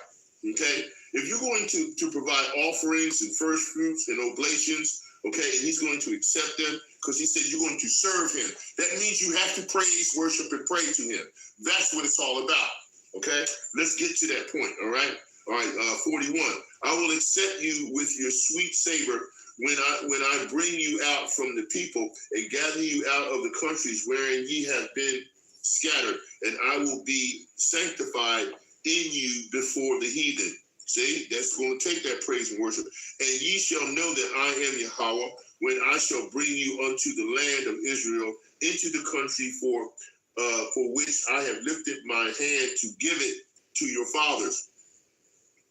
Okay? If you're going to provide offerings and first fruits and oblations, okay, and he's going to accept them because he said you're going to serve him. That means you have to praise, worship, and pray to him. That's what it's all about. Okay? Let's get to that point, all right? All right, 41. I will accept you with your sweet savor when I bring you out from the people and gather you out of the countries wherein ye have been scattered, and I will be sanctified in you before the heathen. See, that's going to take that praise and worship. And ye shall know that I am Yahawah when I shall bring you unto the land of Israel, into the country for which I have lifted my hand to give it to your fathers.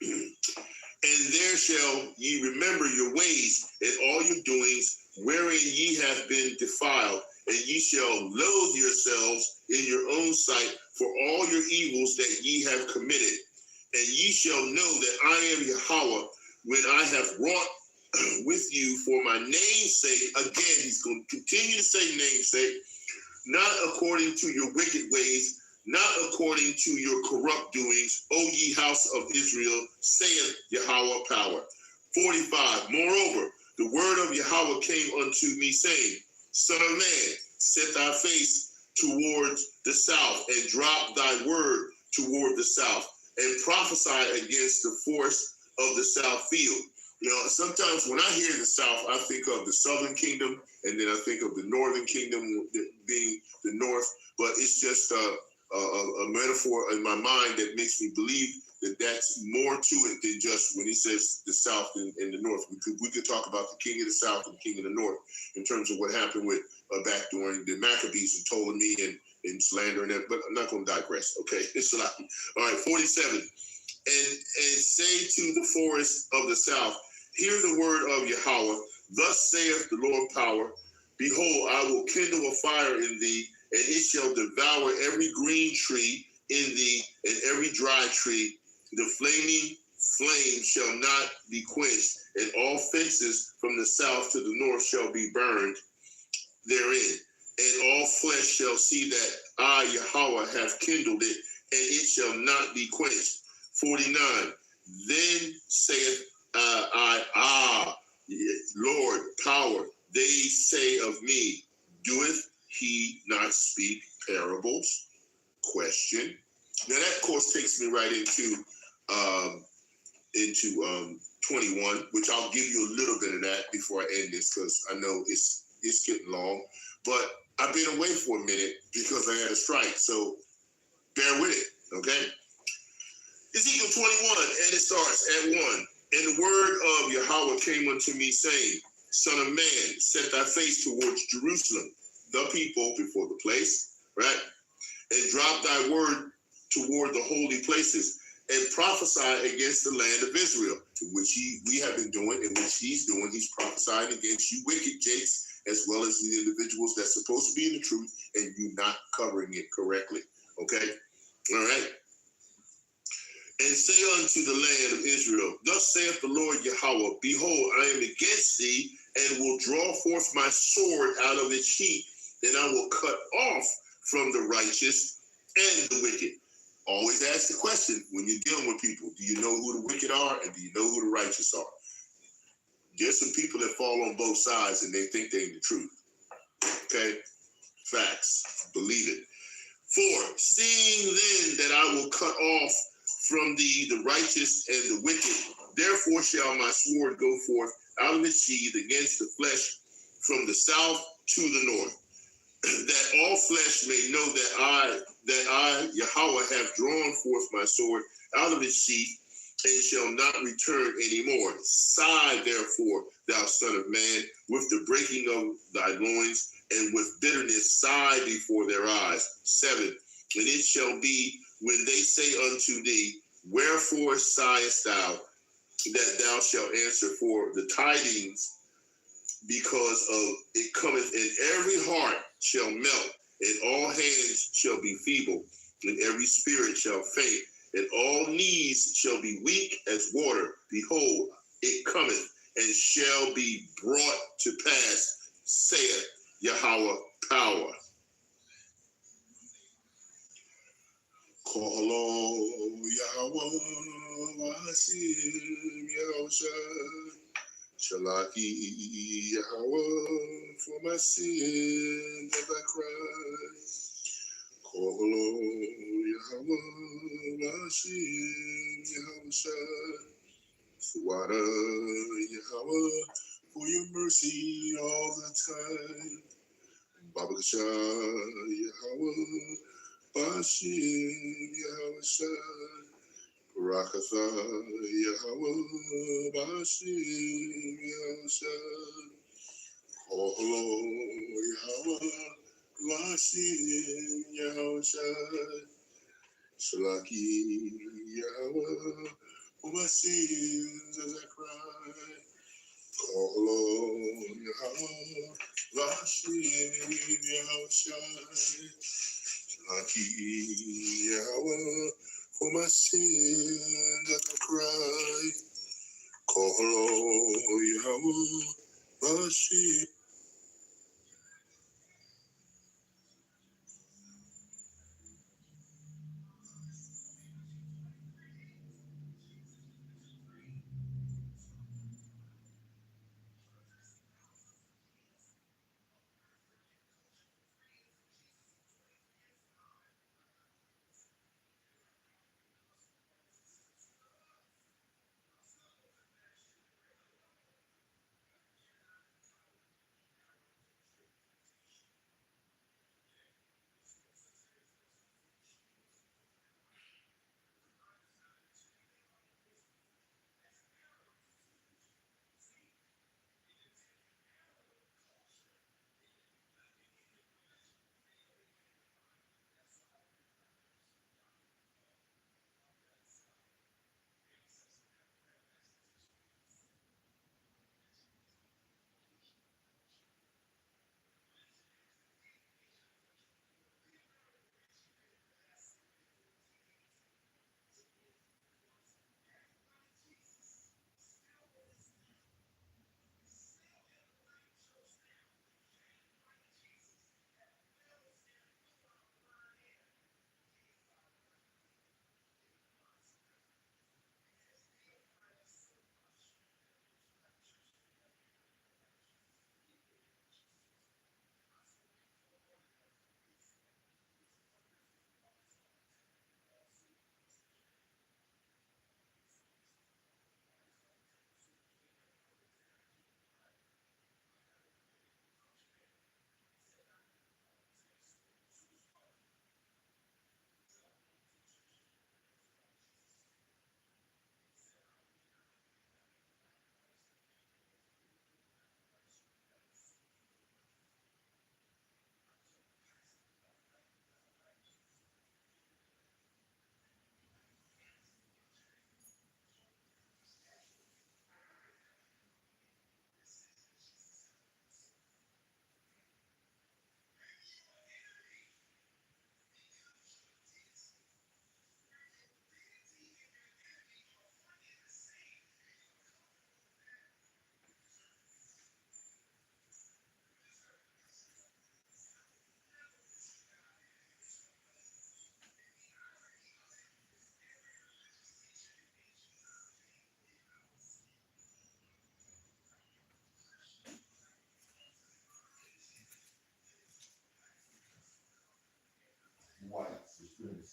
And there shall ye remember your ways and all your doings, wherein ye have been defiled, and ye shall loathe yourselves in your own sight for all your evils that ye have committed. And ye shall know that I am Yahawah when I have wrought with you for my name's sake. Again, he's going to continue to say name's sake, not according to your wicked ways, not according to your corrupt doings, O ye house of Israel, saith Yahawah power. 45. Moreover, the word of Yahawah came unto me, saying, Son of man, set thy face towards the south, and drop thy word toward the south, and prophesy against the force of the south field. You know, sometimes when I hear the South, I think of the Southern Kingdom, and then I think of the Northern Kingdom being the North. But it's just a metaphor in my mind that makes me believe that that's more to it than just when he says the South and the North. We could talk about the King of the South and the King of the North in terms of what happened with back during the Maccabees and Ptolemy and slander and that. But I'm not going to digress. Okay, it's a lot. All right, 47. And say to the forest of the south, hear the word of Yahawah. Thus saith the Lord power, behold, I will kindle a fire in thee, and it shall devour every green tree in thee, and every dry tree. The flaming flame shall not be quenched, and all fences from the south to the north shall be burned therein. And all flesh shall see that I, Yahawah, have kindled it, and it shall not be quenched. 49. Then saith Lord, power, they say of me, doeth he not speak parables? Question. Now that, of course, takes me right into 21, which I'll give you a little bit of that before I end this, because I know it's getting long. But I've been away for a minute because I had a strike, so bear with it, okay? Ezekiel 21, and it starts at 1. And the word of Yahawah came unto me, saying, Son of man, set thy face towards Jerusalem, the people before the place, right? And drop thy word toward the holy places, and prophesy against the land of Israel, which we have been doing, and which he's doing. He's prophesying against you wicked jakes, as well as the individuals that's supposed to be in the truth, and you not covering it correctly. Okay? All right? And say unto the land of Israel, thus saith the Lord Yahawah, behold, I am against thee, and will draw forth my sword out of its sheath, and I will cut off from the righteous and the wicked. Always ask the question when you're dealing with people, do you know who the wicked are, and do you know who the righteous are? There's some people that fall on both sides, and they think they're the truth. Okay? Facts. Believe it. For seeing then that I will cut off from thee the righteous and the wicked, therefore shall my sword go forth out of its sheath against the flesh from the south to the north, that all flesh may know that I, Yahawah, have drawn forth my sword out of its sheath, and shall not return any more. Sigh therefore, thou son of man, with the breaking of thy loins, and with bitterness sigh before their eyes. 7. And it shall be when they say unto thee, wherefore sighest thou, that thou shalt answer for the tidings, because of it cometh, and every heart shall melt, and all hands shall be feeble, and every spirit shall faint, and all knees shall be weak as water. Behold, it cometh, and shall be brought to pass, saith Yahawah power. Kolo Yahawah Vasim Yahushua. Shalaki Yahawah, for my sins have I cried. Kolo Yahawah Vasim Yahushua. Swada Yahawah, for your mercy all the time. Baba Kasha Yahawah. Bashim Yahushua, Barakatha Yahawah, Bashim Yahushua, Kolo Yahawah, Bashim Yahushua, Shalaki Yahawah, for my sins as I cry. Kolo Yahawah, Bashim Yahushua. Aki Yahawah, for my sins as I cry. Kolo Yahawah, Bashir.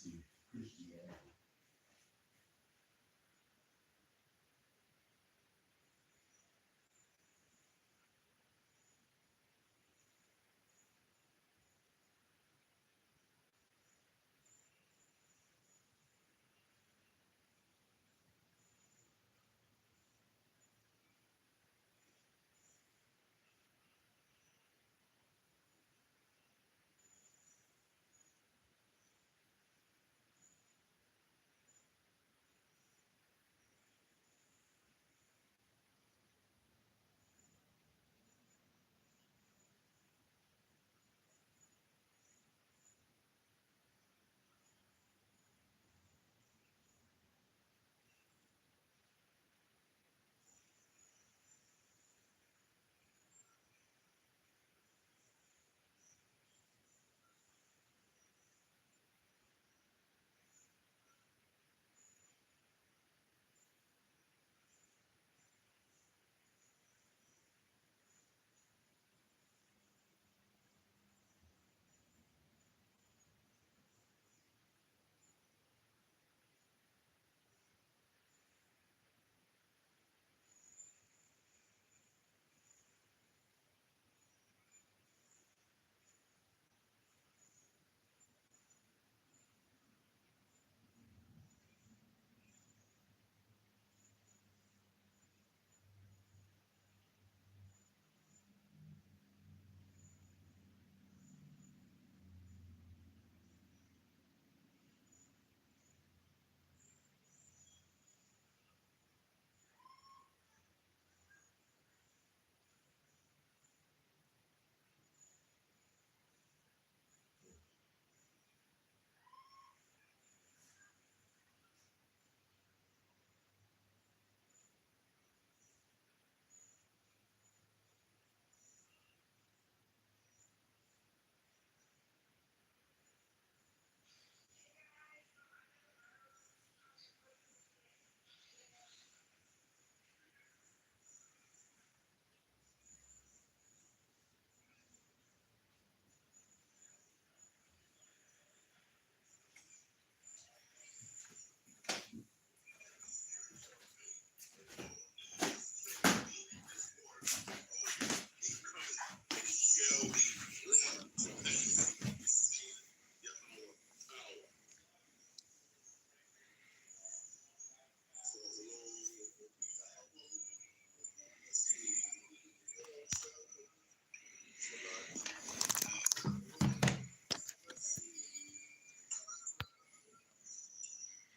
to Christianity.